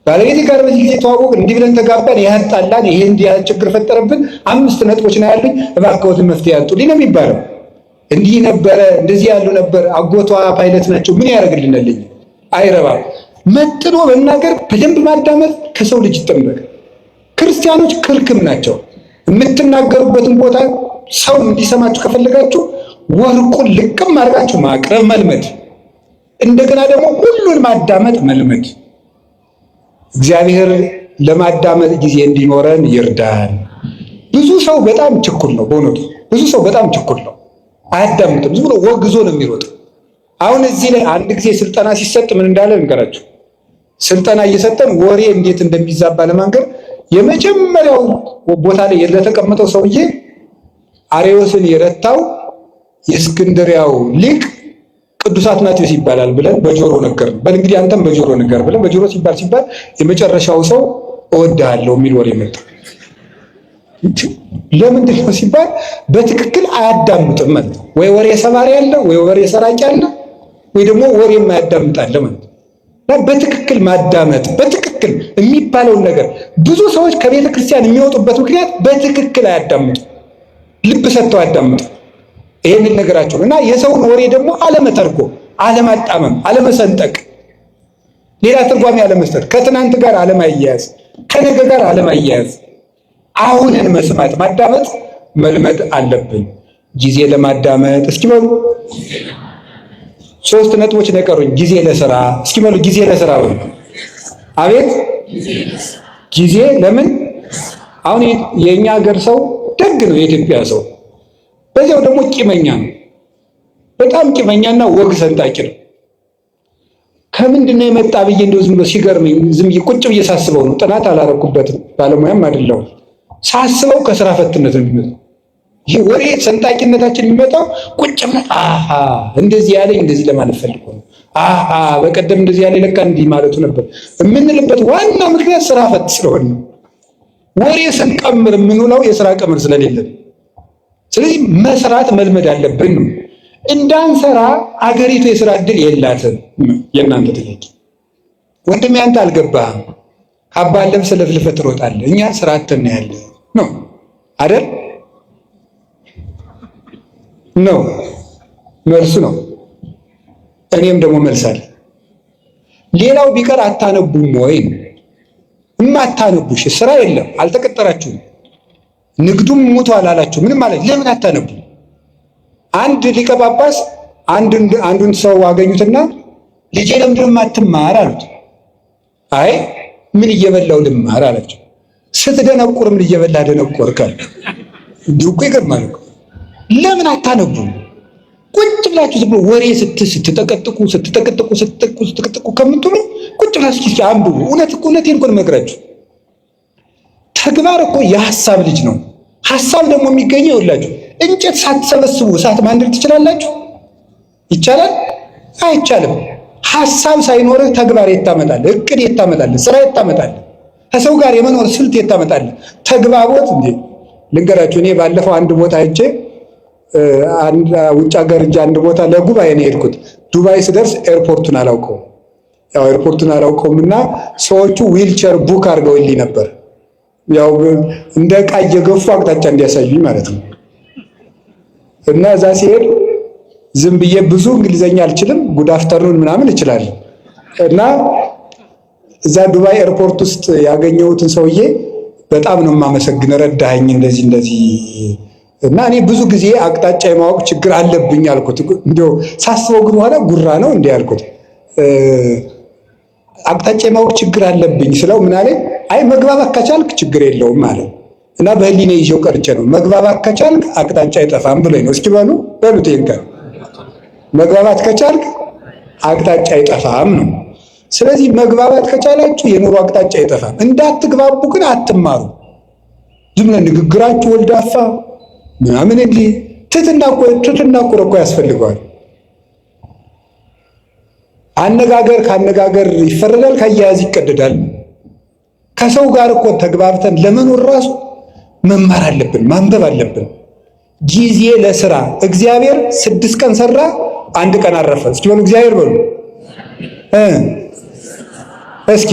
A: ባለቤቴ ጋር በዚህ ጊዜ ተዋወቅን፣ እንዲህ ብለን ተጋባን፣ ይሄ አጣላን፣ ይሄ እንዲህ ችግር ፈጠረብን፣ 5 ነጥቦች ነው ያሉኝ፣ እባክዎትን መፍትሄ ያምጡልኝ ነው የሚባለው። እንዲህ ነበረ፣ እንደዚህ ያሉ ነበር፣ አጎቷ ፓይለት ናቸው፣ ምን ያደርግልናል? አይረባም። መጥኖ መናገር፣ በደንብ ማዳመጥ ከሰው ልጅ ይጠበቃል። ክርስቲያኖች ክርክም ናቸው። የምትናገሩበትን ቦታ ሰው እንዲሰማችሁ ከፈለጋችሁ ወርቁን ልቅም አድርጋችሁ ማቅረብ መልመድ፣ እንደገና ደግሞ ሁሉን ማዳመጥ መልመድ። እግዚአብሔር ለማዳመጥ ጊዜ እንዲኖረን ይርዳን። ብዙ ሰው በጣም ችኩል ነው። በእውነቱ ብዙ ሰው በጣም ችኩል ነው። አያዳምጥም። ዝም ብሎ ወግዞ ነው የሚሮጠው። አሁን እዚህ ላይ አንድ ጊዜ ስልጠና ሲሰጥ ምን እንዳለ እንገራችሁ። ስልጠና እየሰጠን ወሬ እንዴት እንደሚዛባ ለማንገር የመጀመሪያው ቦታ ላይ ለተቀመጠው ሰውዬ አርዮስን የረታው የእስክንድሪያው ሊቅ ቅዱስ አትናቴዎስ ይባላል ብለን በጆሮ ነገር በል እንግዲህ አንተም በጆሮ ነገር ብለን በጆሮ ሲባል የመጨረሻው ሰው እወድሃለሁ የሚል ወሬ መጣ። ለምንድን ነው ሲባል በትክክል አያዳምጥም ማለት ነው። ወይ ወሬ ሰባሪ አለ፣ ወይ ወሬ ሰራቂ አለ፣ ወይ ደግሞ ወሬ የማያዳምጥ አለ ማለት ነው። በትክክል ማዳመጥ በትክክል የሚባለውን ነገር ብዙ ሰዎች ከቤተ ክርስቲያን የሚወጡበት ምክንያት በትክክል አያዳምጡ፣ ልብ ሰጥተው አያዳምጡ። ይሄንን ነገራቸው እና የሰውን ወሬ ደግሞ አለመተርጎም፣ አለማጣመም፣ አለመሰንጠቅ፣ ሌላ ትርጓሜ አለመስጠት፣ ከትናንት ጋር አለማያያዝ፣ ከነገ ጋር አለማያያዝ፣ አሁንን መስማት ማዳመጥ መልመድ አለብን። ጊዜ ለማዳመጥ እስኪ በሉ 3 ነጥቦች ነው የቀሩኝ። ጊዜ ለስራ እስኪ በሉ ጊዜ ለስራ በሉ። አቤት ጊዜ ለምን? አሁን የኛ ሀገር ሰው ደግ ነው፣ የኢትዮጵያ ሰው በዚያው ደግሞ ቂመኛ ነው። በጣም ቂመኛና ወግ ሰንጣቂ ነው። ከምንድን ነው የመጣ ብዬ እንደው ዝም ብሎ ሲገርመኝ ዝም ብዬ ቁጭ ብዬ ሳስበው ነው። ጥናት አላረኩበትም፣ ባለሙያም አይደለሁም። ሳስበው ከስራ ፈትነት ነው የሚመጣው። ይሄ ወሬ ሰንጣቂነታችን የሚመጣው ቁጭ ብለን እንደዚህ ያለኝ እንደዚህ ለማለት ፈልጎ ነው፣ በቀደም እንደዚህ ያለኝ ለካ እንዲህ ማለቱ ነበር የምንልበት ዋና ምክንያት ስራ ፈት ስለሆነ ነው። ወሬ ስንቀምር የምንውለው የስራ ቀምር ስለሌለን፣ ስለዚህ መስራት መልመድ አለብን ነው። እንዳንሰራ አገሪቱ የስራ እድል የላትም። የእናንተ ጥያቄ ወንድሜ፣ አንተ አልገባህም። ካባን ለብሰህ ለፍልፈህ ትሮጣለህ። እኛ ስራ አጥተን ያለ ነው አይደል? ነው መልሱ ነው። እኔም ደግሞ መልሳለሁ። ሌላው ቢቀር አታነቡም ወይ? እማታነቡሽ ስራ የለም፣ አልተቀጠራችሁም፣ ንግዱም ሙቷል አላችሁ። ምንም ማለት ለምን አታነቡ? አንድ ሊቀ ጳጳስ አንዱን ሰው አገኙትና ልጄ ለምንድን ነው የማትማር አሉት። አይ ምን እየበላው ልማር አላቸው። ስትደነቁር ምን እየበላ ደነቆርክ አለ። እንዲሁ እኮ ይገርማል እኮ። ለምን አታነቡ? ቁጭ ብላችሁ ዝም ብሎ ወሬ ስትጠቀጥቁ ከምትሉ ቁጭ ብላችሁ እስኪ አንብቡ። እውነቴን እኮ ነው የምነግራችሁ። ተግባር እኮ የሐሳብ ልጅ ነው። ሐሳብ ደግሞ የሚገኘው ይኸውላችሁ፣ እንጨት ሳትሰበስቡ እሳት ማንደድ ትችላላችሁ? ይቻላል? አይቻልም። ሐሳብ ሳይኖርህ ተግባር የታመጣለህ? እቅድ የታመጣለህ? ስራ የታመጣለህ? ከሰው ጋር የመኖር ስልት የታመጣለህ? ተግባቦት እንዴ! ልንገራችሁ፣ እኔ ባለፈው አንድ ቦታ ሄጄ ውጭ ሀገር አንድ ቦታ ለጉባኤ ነው የሄድኩት። ዱባይ ስደርስ ኤርፖርቱን አላውቀውም። ያው ኤርፖርቱን አላውቀውምና ሰዎቹ ዊልቸር ቡክ አድርገውልኝ ነበር። ያው እንደ ዕቃ እየገፉ አቅጣጫ እንዲያሳዩኝ ማለት ነው። እና እዛ ሲሄድ ዝም ብዬ ብዙ እንግሊዘኛ አልችልም፣ ጉድ አፍተርኑን ምናምን እችላለሁ። እና እዛ ዱባይ ኤርፖርት ውስጥ ያገኘሁትን ሰውዬ በጣም ነው የማመሰግን፣ ረዳኸኝ እንደዚህ። እና እኔ ብዙ ጊዜ አቅጣጫ የማወቅ ችግር አለብኝ አልኩት። እንደው ሳስበው ግን ኋላ ጉራ ነው እንዴ አልኩት። አቅጣጫ የማወቅ ችግር አለብኝ ስለው ምን አለኝ? አይ መግባባት ከቻልክ ችግር የለውም ማለት እና በህሊና ይዤው ቀርቼ ነው። መግባባት ከቻልክ አቅጣጫ አይጠፋም ብሎኝ ነው። እስኪ በሉት ይሄን ቀን መግባባት ከቻልክ አቅጣጫ አይጠፋም ነው። ስለዚህ መግባባት ከቻላችሁ የኑሮ አቅጣጫ አይጠፋም። እንዳትግባቡ ግን አትማሩ። ዝም ብለን ንግግራችሁ ወልዳፋ ምናምን እንዲህ ትትና እኮ ያስፈልገዋል። አነጋገር ካነጋገር ይፈረዳል፣ ካያያዝ ይቀደዳል። ከሰው ጋር እኮ ተግባብተን ለመኖር ራሱ መማር አለብን፣ ማንበብ አለብን። ጊዜ ለስራ እግዚአብሔር 6 ቀን ሰራ፣ 1 ቀን አረፈ። እስኪ በሉ እግዚአብሔር በሉ። እስኪ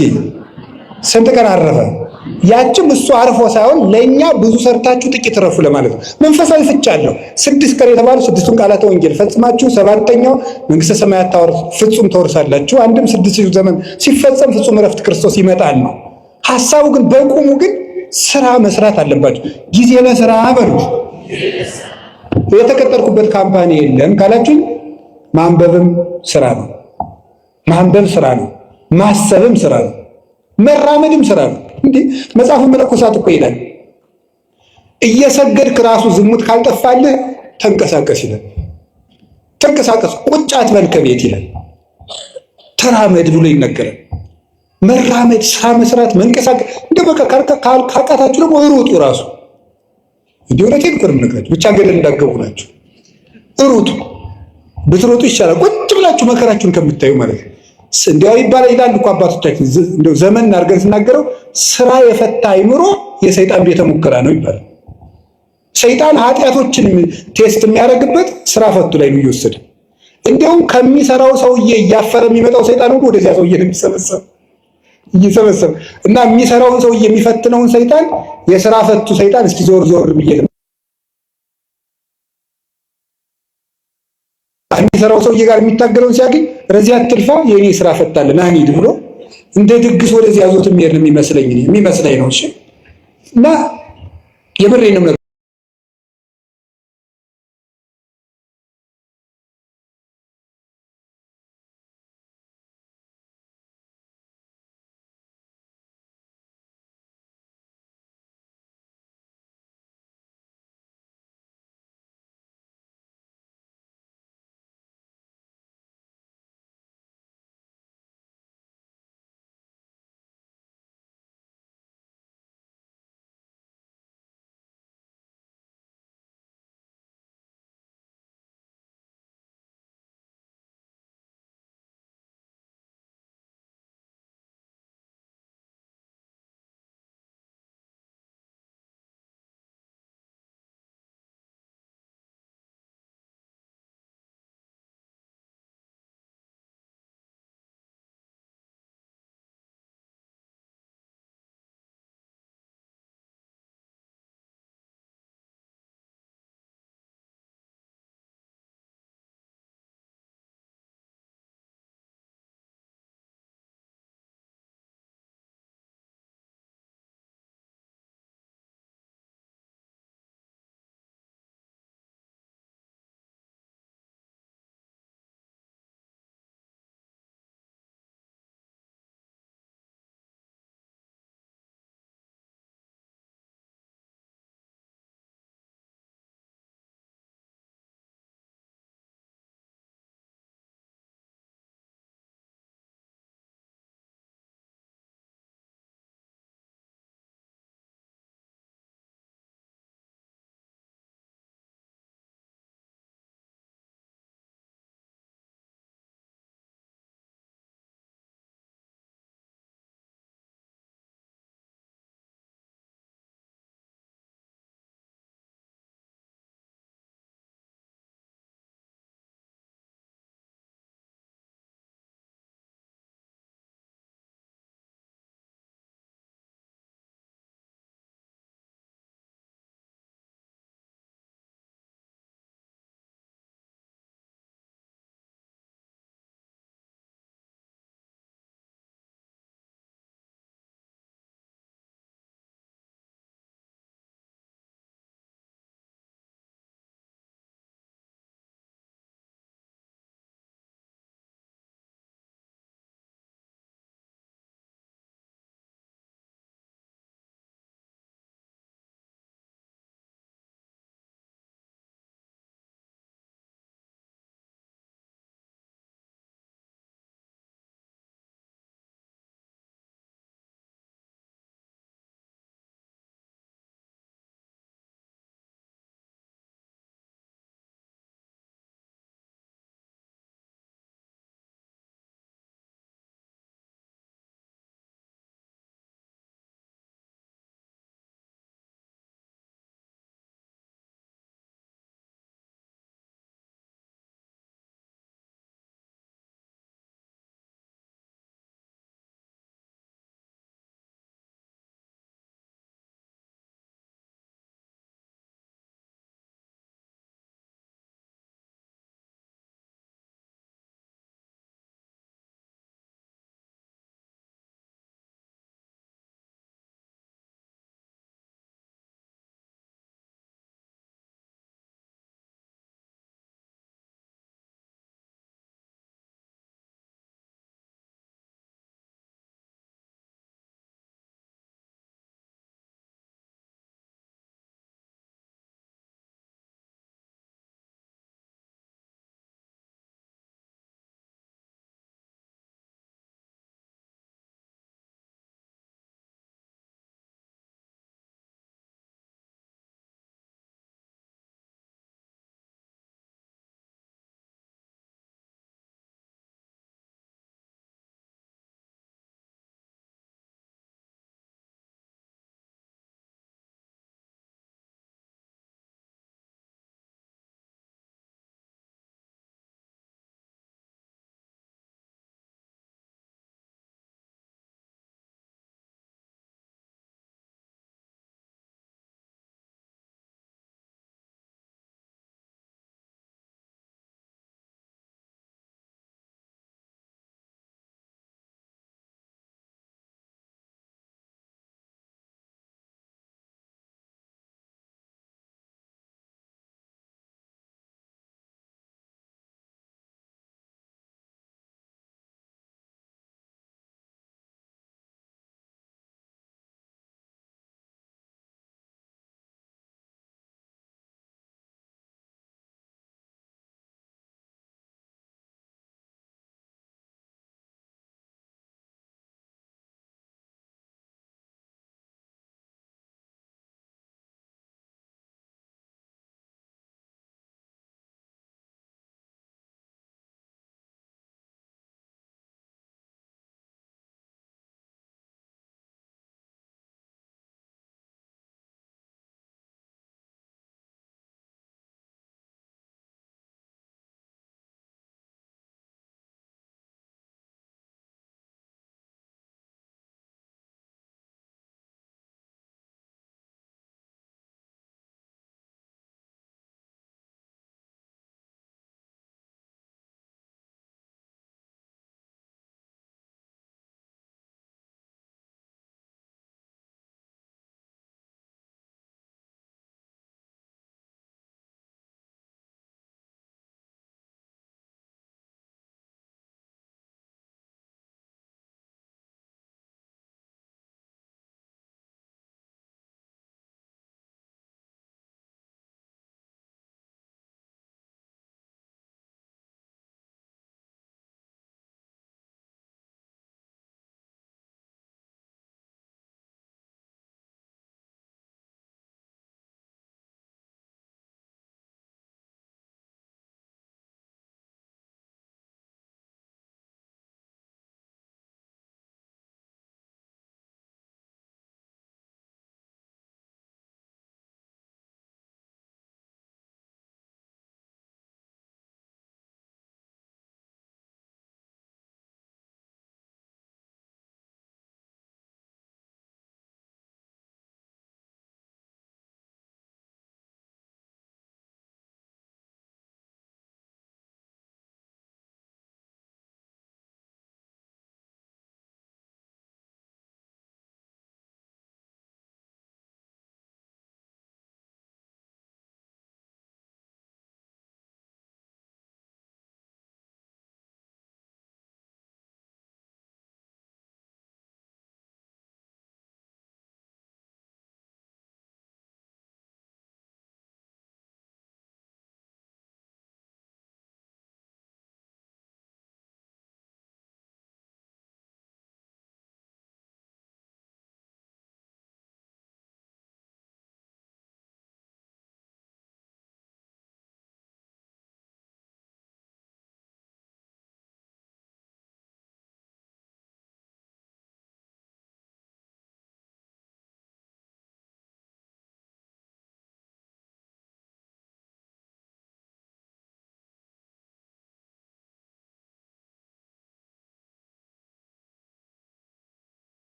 A: ስንት ቀን አረፈ? ያችም እሱ አርፎ ሳይሆን ለኛ ብዙ ሰርታችሁ ጥቂት ረፉ ለማለት ነው። መንፈሳዊ ፍቻ አለው። 6 ቀን የተባሉ 6ቱን ቃላተ ወንጌል ፈጽማችሁ 7ኛው መንግስተ ሰማያት ፍጹም ተወርሳላችሁ። አንድም 6000 ዘመን ሲፈጸም ፍጹም እረፍት ክርስቶስ ይመጣል ነው ሐሳቡ። ግን በቁሙ ግን ስራ መስራት አለባችሁ። ጊዜ ለስራ በሉት። የተቀጠርኩበት ካምፓኒ የለም ካላችሁ ማንበብም ስራ ነው። ማንበብ ስራ ነው። ማሰብም ስራ ነው። መራመድም ስራ ነው። እንዴ መጽሐፉ መነኮሳት እኮ ይላል እየሰገድክ ራሱ ዝሙት ካልጠፋልህ ተንቀሳቀስ ይላል። ተንቀሳቀስ፣ ቁጭ አትበል ከቤት ይላል። ተራመድ ብሎ ይነገራል። መራመድ፣ ስራ መስራት፣ መንቀሳቀስ እንደ በቃ ካቃታችሁ ደግሞ ሩጡ ራሱ እንዲህ እውነቴን እኮ ነው የምነግራችሁ። ብቻ ገደል እንዳገቡ ናቸው። ሩጡ፣ ብትሮጡ ይሻላል ቁጭ ብላችሁ መከራችሁን ከምታዩ ማለት ነው። እንዲያው ይባላል ይላል እኮ አባቶቻችን፣ እንደው ዘመን አድርገን ስናገረው ስራ የፈታ አይምሮ የሰይጣን ቤተ ሙከራ ነው ይባላል። ሰይጣን ኃጢአቶችን ቴስት የሚያደርግበት ስራ ፈቱ ላይ ነው የሚወሰድ። እንዲያውም ከሚሰራው ሰውዬ እያፈረ የሚመጣው ሰይጣን ሁሉ ወደዚያ ሰውዬ ነው የሚሰበሰብ እና የሚሰራውን ሰውዬ የሚፈትነውን ሰይጣን የስራ ፈቱ ሰይጣን እስኪ ዞር ዞር ብዬ የሚሰራው ሰውዬ ጋር የሚታገለውን ሲያገኝ ረዚያ አትልፋ የኔ ስራ ፈታለን አንሂድ ብሎ እንደ ድግስ ወደዚያ ዞት የሚሄድ ነው የሚመስለኝ ነው። እሺ እና የምሬንም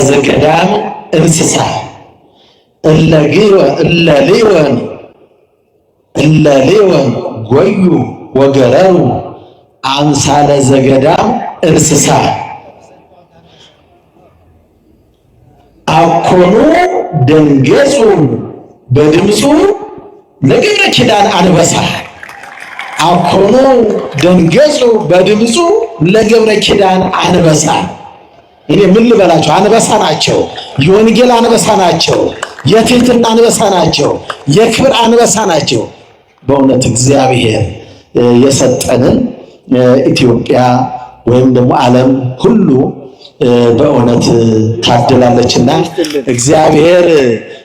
B: ዘገዳም እንስሳ እለሊወን ጎዩ ወገረሩ አምሳለ ዘገዳም እንስሳ አኮኑ ደንገጹ በድምፁ ለገብረ ኪዳን አንበሳ አኮኑ ደንገጹ በድምፁ ለገብረ ኪዳን አንበሳ። እኔ ምን ልበላቸው? አንበሳ ናቸው። የወንጌል አንበሳ ናቸው። የትህትና አንበሳ ናቸው። የክብር አንበሳ ናቸው። በእውነት እግዚአብሔር የሰጠንን ኢትዮጵያ ወይም ደግሞ ዓለም ሁሉ በእውነት ታድላለችና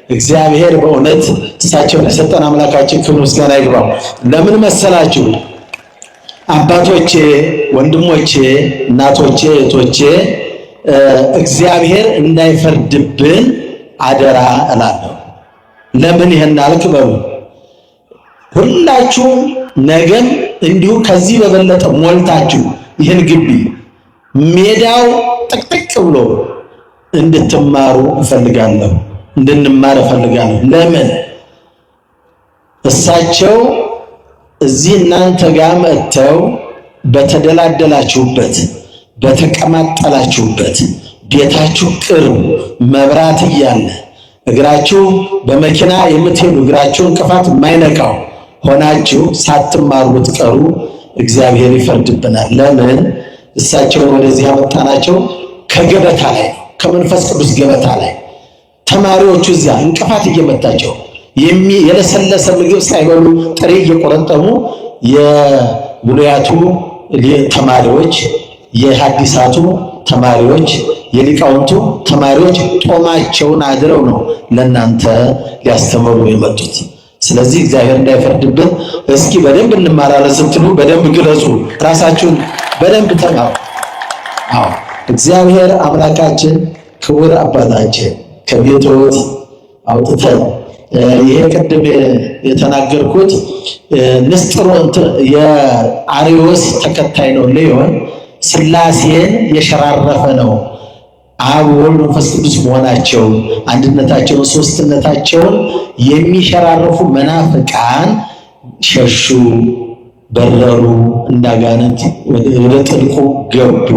B: እግዚአብሔር በእውነት እሳቸውን የሰጠን አምላካችን ክብር ምስጋና ይግባው። ለምን መሰላችሁ? አባቶቼ፣ ወንድሞቼ፣ እናቶቼ፣ እህቶቼ እግዚአብሔር እንዳይፈርድብን አደራ እላለሁ። ለምን ይሄን አልክ በሉ። ሁላችሁም ነገም እንዲሁ ከዚህ በበለጠ ሞልታችሁ ይህን ግቢ ሜዳው ጥቅጥቅ ብሎ እንድትማሩ እፈልጋለሁ፣ እንድንማር እፈልጋለሁ። ለምን እሳቸው እዚህ እናንተ ጋር መጥተው በተደላደላችሁበት በተቀማጠላችሁበት ቤታችሁ ቅርብ መብራት እያለ እግራችሁ በመኪና የምትሄዱ እግራችሁ እንቅፋት የማይነካው ሆናችሁ ሳትማሩ ብትቀሩ እግዚአብሔር ይፈርድብናል። ለምን እሳቸውን ወደዚህ ያመጣናቸው ከገበታ ላይ ነው፣ ከመንፈስ ቅዱስ ገበታ ላይ ተማሪዎቹ እዚያ እንቅፋት እየመታቸው የለሰለሰ ምግብ ሳይበሉ ጥሬ እየቆረጠሙ የብሉያቱ ተማሪዎች፣ የሐዲሳቱ ተማሪዎች፣ የሊቃውንቱ ተማሪዎች ጦማቸውን አድረው ነው ለናንተ ሊያስተምሩ የመጡት። ስለዚህ እግዚአብሔር እንዳይፈርድብን እስኪ በደንብ እንማራለን ስትሉ በደንብ ግለጹ፣ ራሳችሁን በደንብ ተማሩ። አዎ እግዚአብሔር አምላካችን ክቡር አባታችን ከቤቶት አውጥተን ይሄ ቅድም የተናገርኩት ንስጥሮን የአርዮስ ተከታይ ነው ሊሆን ሥላሴን የሸራረፈ ነው። አብ ወልድ መንፈስ ቅዱስ መሆናቸውን አንድነታቸውን ሶስትነታቸውን የሚሸራረፉ መናፍቃን ሸሹ፣ በረሩ፣ እንዳጋንንት ወደ ጥልቁ ገቡ።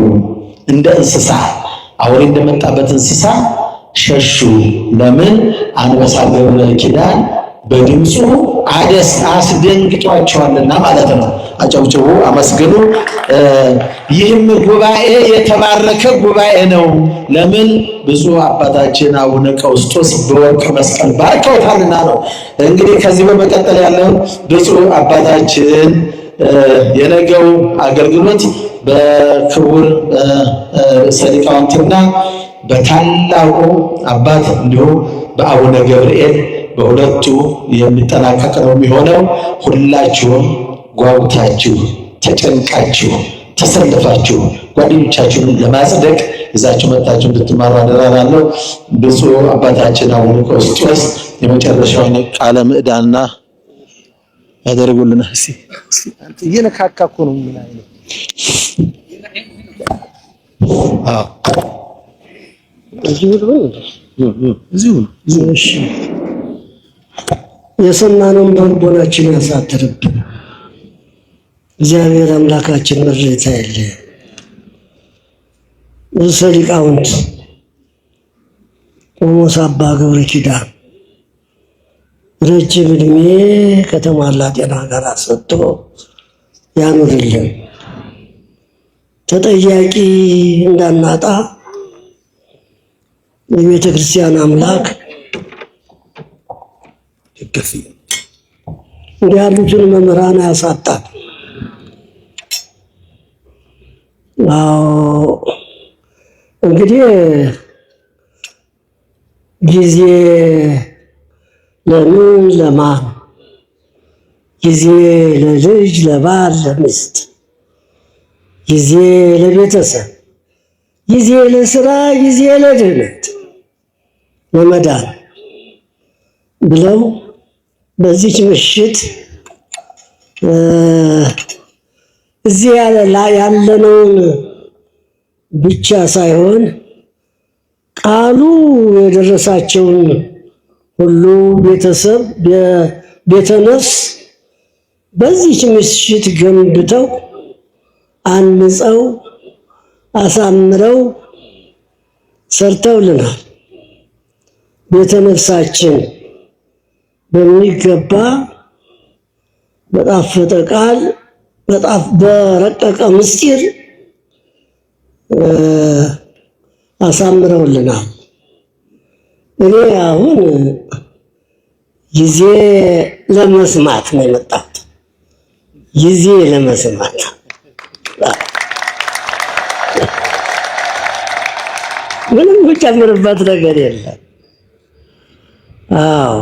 B: እንደ እንስሳ አውሬ እንደመጣበት እንስሳ ሸሹ። ለምን? አንበሳ ገብረ ኪዳን በድምፁ አስደንግጧቸዋልና ማለት ነው። አጨብጭቡ፣ አመስግኑ። ይህም ጉባኤ የተባረከ ጉባኤ ነው። ለምን? ብፁዕ አባታችን አቡነ ቀውስጦስ በወርቅ መስቀል ባርከውታልና ነው። እንግዲህ ከዚህ በመቀጠል ያለው ብፁዕ አባታችን የነገው አገልግሎት በክቡር ርዕሰ ሊቃውንትና በታላቁ አባት እንዲሁም በአቡነ ገብርኤል በሁለቱ የሚጠናቀቅ ነው የሚሆነው። ሁላችሁም ጓጉታችሁ ተጨንቃችሁ ተሰልፋችሁ ጓደኞቻችሁን ለማጽደቅ ይዛችሁ መጣችሁ እንድትማሩ አደራላለሁ። ብፁዕ አባታችን አቡነ ቀውስጦስ የመጨረሻውን ቃለ ምዕዳንና ያደርጉልን። እስኪ አንተ እየነካካኩ ነው ምን አይነት
C: የሰማነውን በልቦናችን ያሳድርብን። እግዚአብሔር አምላካችን ምሕረት አይለየን። ርዕሰ ሊቃውንት ቆሞስ አባ ገብረ ኪዳን ረጅም ዕድሜ ከተሟላ ጤና ጋር ሰጥቶ ያኑርልን። ተጠያቂ እንዳናጣ የቤተ ክርስቲያን አምላክ እንዲህ ያሉትን መምህራን ያሳጣል። እንግዲህ ጊዜ ለምን ለማን፣ ጊዜ ለልጅ ለባል ለሚስት፣ ጊዜ ለቤተሰብ፣ ጊዜ ለስራ፣ ጊዜ ለድህነት ለመዳን ብለው በዚች ምሽት እዚህ ያለነውን ብቻ ሳይሆን ቃሉ የደረሳቸውን ሁሉ ቤተሰብ ቤተ ነፍስ በዚህች ምሽት ገንብተው አንጸው አሳምረው ሰርተውልናል። ቤተ ነፍሳችን በሚገባ በጣፈጠ ቃል በረቀቀ ምስጢር አሳምረውልናል። እኔ አሁን ጊዜ ለመስማት ነው የመጣሁት። ጊዜ ለመስማት ምንም የምጨምርበት ነገር የለም። አዎ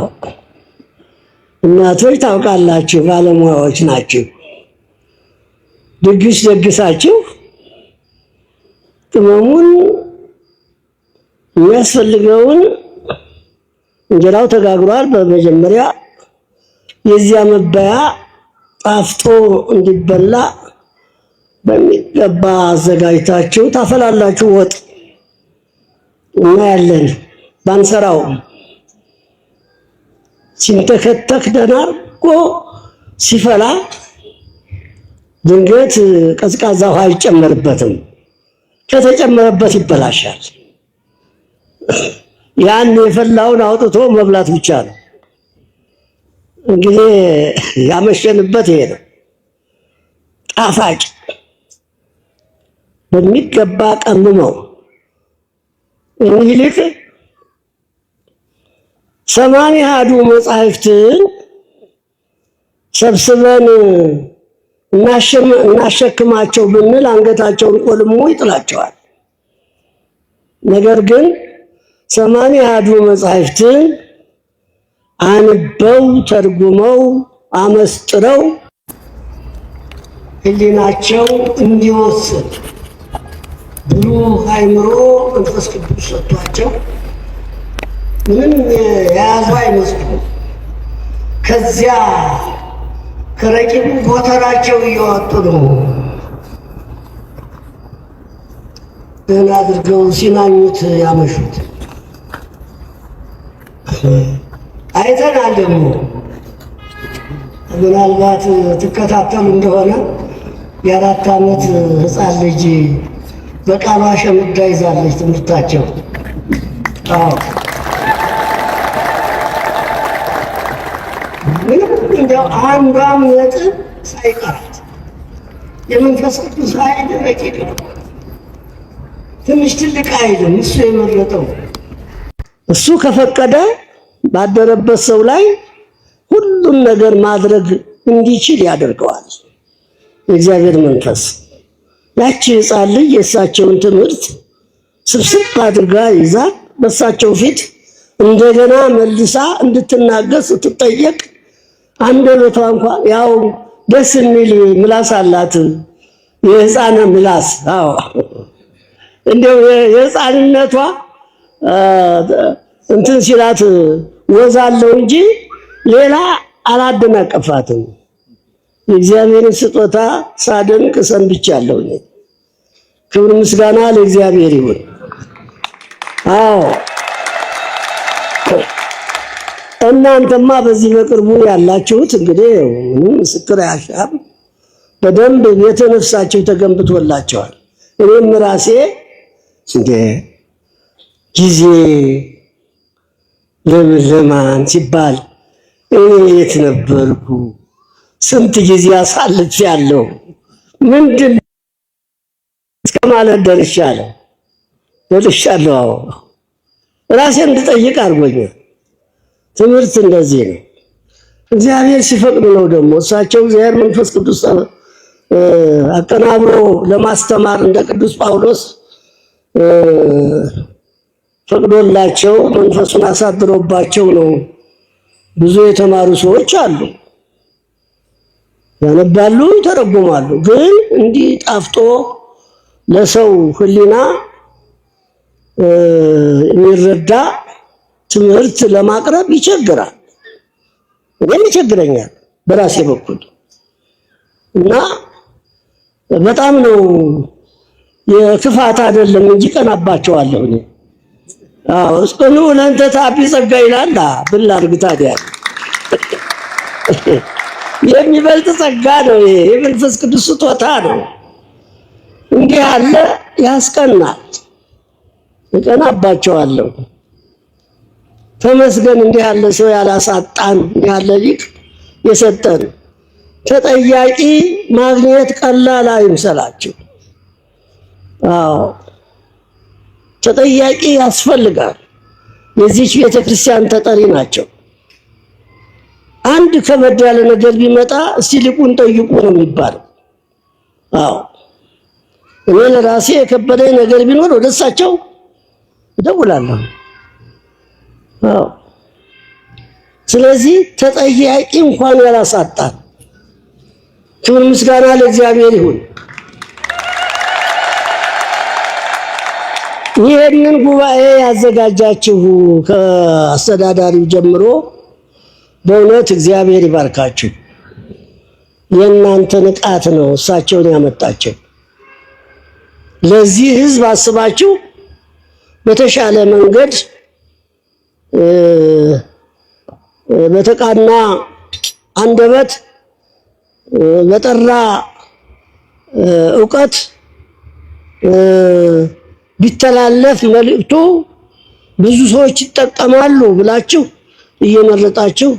C: እናቶች ታውቃላችሁ፣ ባለሙያዎች ናችሁ። ድግስ ደግሳችሁ ቅመሙን የሚያስፈልገውን እንጀራው ተጋግሯል። በመጀመሪያ የዚያ መባያ ጣፍጦ እንዲበላ በሚገባ አዘጋጅታችሁ ታፈላላችሁ። ወጥ እና ያለን ባንሰራው ሲንተከተክ ደህና አድርጎ ሲፈላ ድንገት ቀዝቃዛ ውሃ አይጨመርበትም። ከተጨመረበት ይበላሻል። ያን የፈላውን አውጥቶ መብላት ብቻ ነው። እንግዲህ ያመሸንበት ይሄ ነው። ጣፋጭ በሚገባ ቀምመው ይልቅ 80 አሐዱ መጻሕፍትን ሰብስበን እናሸክማቸው ብንል አንገታቸውን ቆልሞ ይጥላቸዋል። ነገር ግን 80 አሐዱ መጻሕፍትን አንበው ተርጉመው አመስጥረው ሕሊናቸው እንዲወስን ብሩህ አእምሮ መንፈስ ቅዱስ ሰጥቷቸው ምንም የያዙ አይመስሉም። ከዚያ ከረቂቁ ጎተራቸው እያወጡ ነው ደህና አድርገው ሲናኙት ያመሹት። አይተናል። ደግሞ ምናልባት ትከታተሉ እንደሆነ የ4 ዓመት ሕፃን ልጅ በቃሏ ሸምዳ ይዛለች ትምህርታቸው። አዎ ምንም እንደው አንዷም ነጥብ ሳይቀራት የመንፈስ ቅዱስ ኃይል ረቂቅ ነው። ትንሽ ትልቅ አይልም። እሱ የመረጠው እሱ ከፈቀደ ባደረበት ሰው ላይ ሁሉን ነገር ማድረግ እንዲችል ያደርገዋል የእግዚአብሔር መንፈስ። ያቺ ሕፃን ልጅ የእሳቸውን ትምህርት ስብስብ አድርጋ ይዛ በእሳቸው ፊት እንደገና መልሳ እንድትናገር ስትጠየቅ አንደበቷ እንኳን ያው ደስ የሚል ምላስ አላት፣ የሕፃን ምላስ። አዎ እንደው የሕፃንነቷ እንትን ሲላት ወዛለው እንጂ ሌላ አላደናቀፋትም። የእግዚአብሔርን ስጦታ ሳደንቅ ሰንብቻለሁ። ክብር ምስጋና ለእግዚአብሔር ይሁን። አዎ እናንተማ በዚህ በቅርቡ ያላችሁት እንግዲህ ምንም ምስክር አያሻም። በደንብ ቤተ ነፍሳችሁ ተገንብቶላቸዋል። እኔም ራሴ እንደ ጊዜ ለማን ሲባል እኔ የት ነበርኩ? ስንት ጊዜ አሳልፌያለሁ። ምንድን እስከማለት ደርሻለሁ። ራሴን እንድጠይቅ አድርጎኛል። ትምህርት እንደዚህ ነው። እግዚአብሔር ሲፈቅድ ነው ደግሞ እሳቸው እግዚአብሔር መንፈስ ቅዱስ አቀናብሮ ለማስተማር እንደ ቅዱስ ጳውሎስ ፈቅዶላቸው መንፈሱን አሳድሮባቸው ነው። ብዙ የተማሩ ሰዎች አሉ፣ ያነባሉ፣ ይተረጉማሉ። ግን እንዲህ ጣፍጦ ለሰው ሕሊና የሚረዳ ትምህርት ለማቅረብ ይቸግራል። እኔም ይቸግረኛል በራሴ በኩል እና በጣም ነው የክፋት አይደለም እንጂ ቀናባቸዋለሁ እኔ። አዎ ጽኑ ለእንተ ታቢ ጸጋ ይላል። ብላ አድርግ ታዲያ የሚበልጥ ጸጋ ነው። ይሄ የመንፈስ ቅዱስ ስጦታ ነው። እንዲህ ያለ ያስቀናል። እቀናባቸዋለሁ። ተመስገን እንዲህ ያለ ሰው ያላሳጣን፣ እንዲህ ያለ ሊቅ የሰጠን። ተጠያቂ ማግኘት ቀላል አይምሰላችሁ። አዎ ተጠያቂ ያስፈልጋል። የዚህች ቤተክርስቲያን ተጠሪ ናቸው። አንድ ከበድ ያለ ነገር ቢመጣ እስቲ ሊቁን ጠይቁ ነው የሚባለው። አዎ እኔ ለራሴ የከበደኝ ነገር ቢኖር ወደ እሳቸው እደውላለሁ። አዎ ስለዚህ ተጠያቂ እንኳን ያላሳጣን። ክብር ምስጋና ለእግዚአብሔር ይሁን። ይህንን ጉባኤ ያዘጋጃችሁ ከአስተዳዳሪው ጀምሮ በእውነት እግዚአብሔር ይባርካችሁ። የእናንተ ንቃት ነው እሳቸውን ያመጣቸው። ለዚህ ሕዝብ አስባችሁ በተሻለ መንገድ በተቃና አንደበት በጠራ ዕውቀት ቢተላለፍ መልእክቱ ብዙ ሰዎች ይጠቀማሉ ብላችሁ እየመረጣችሁ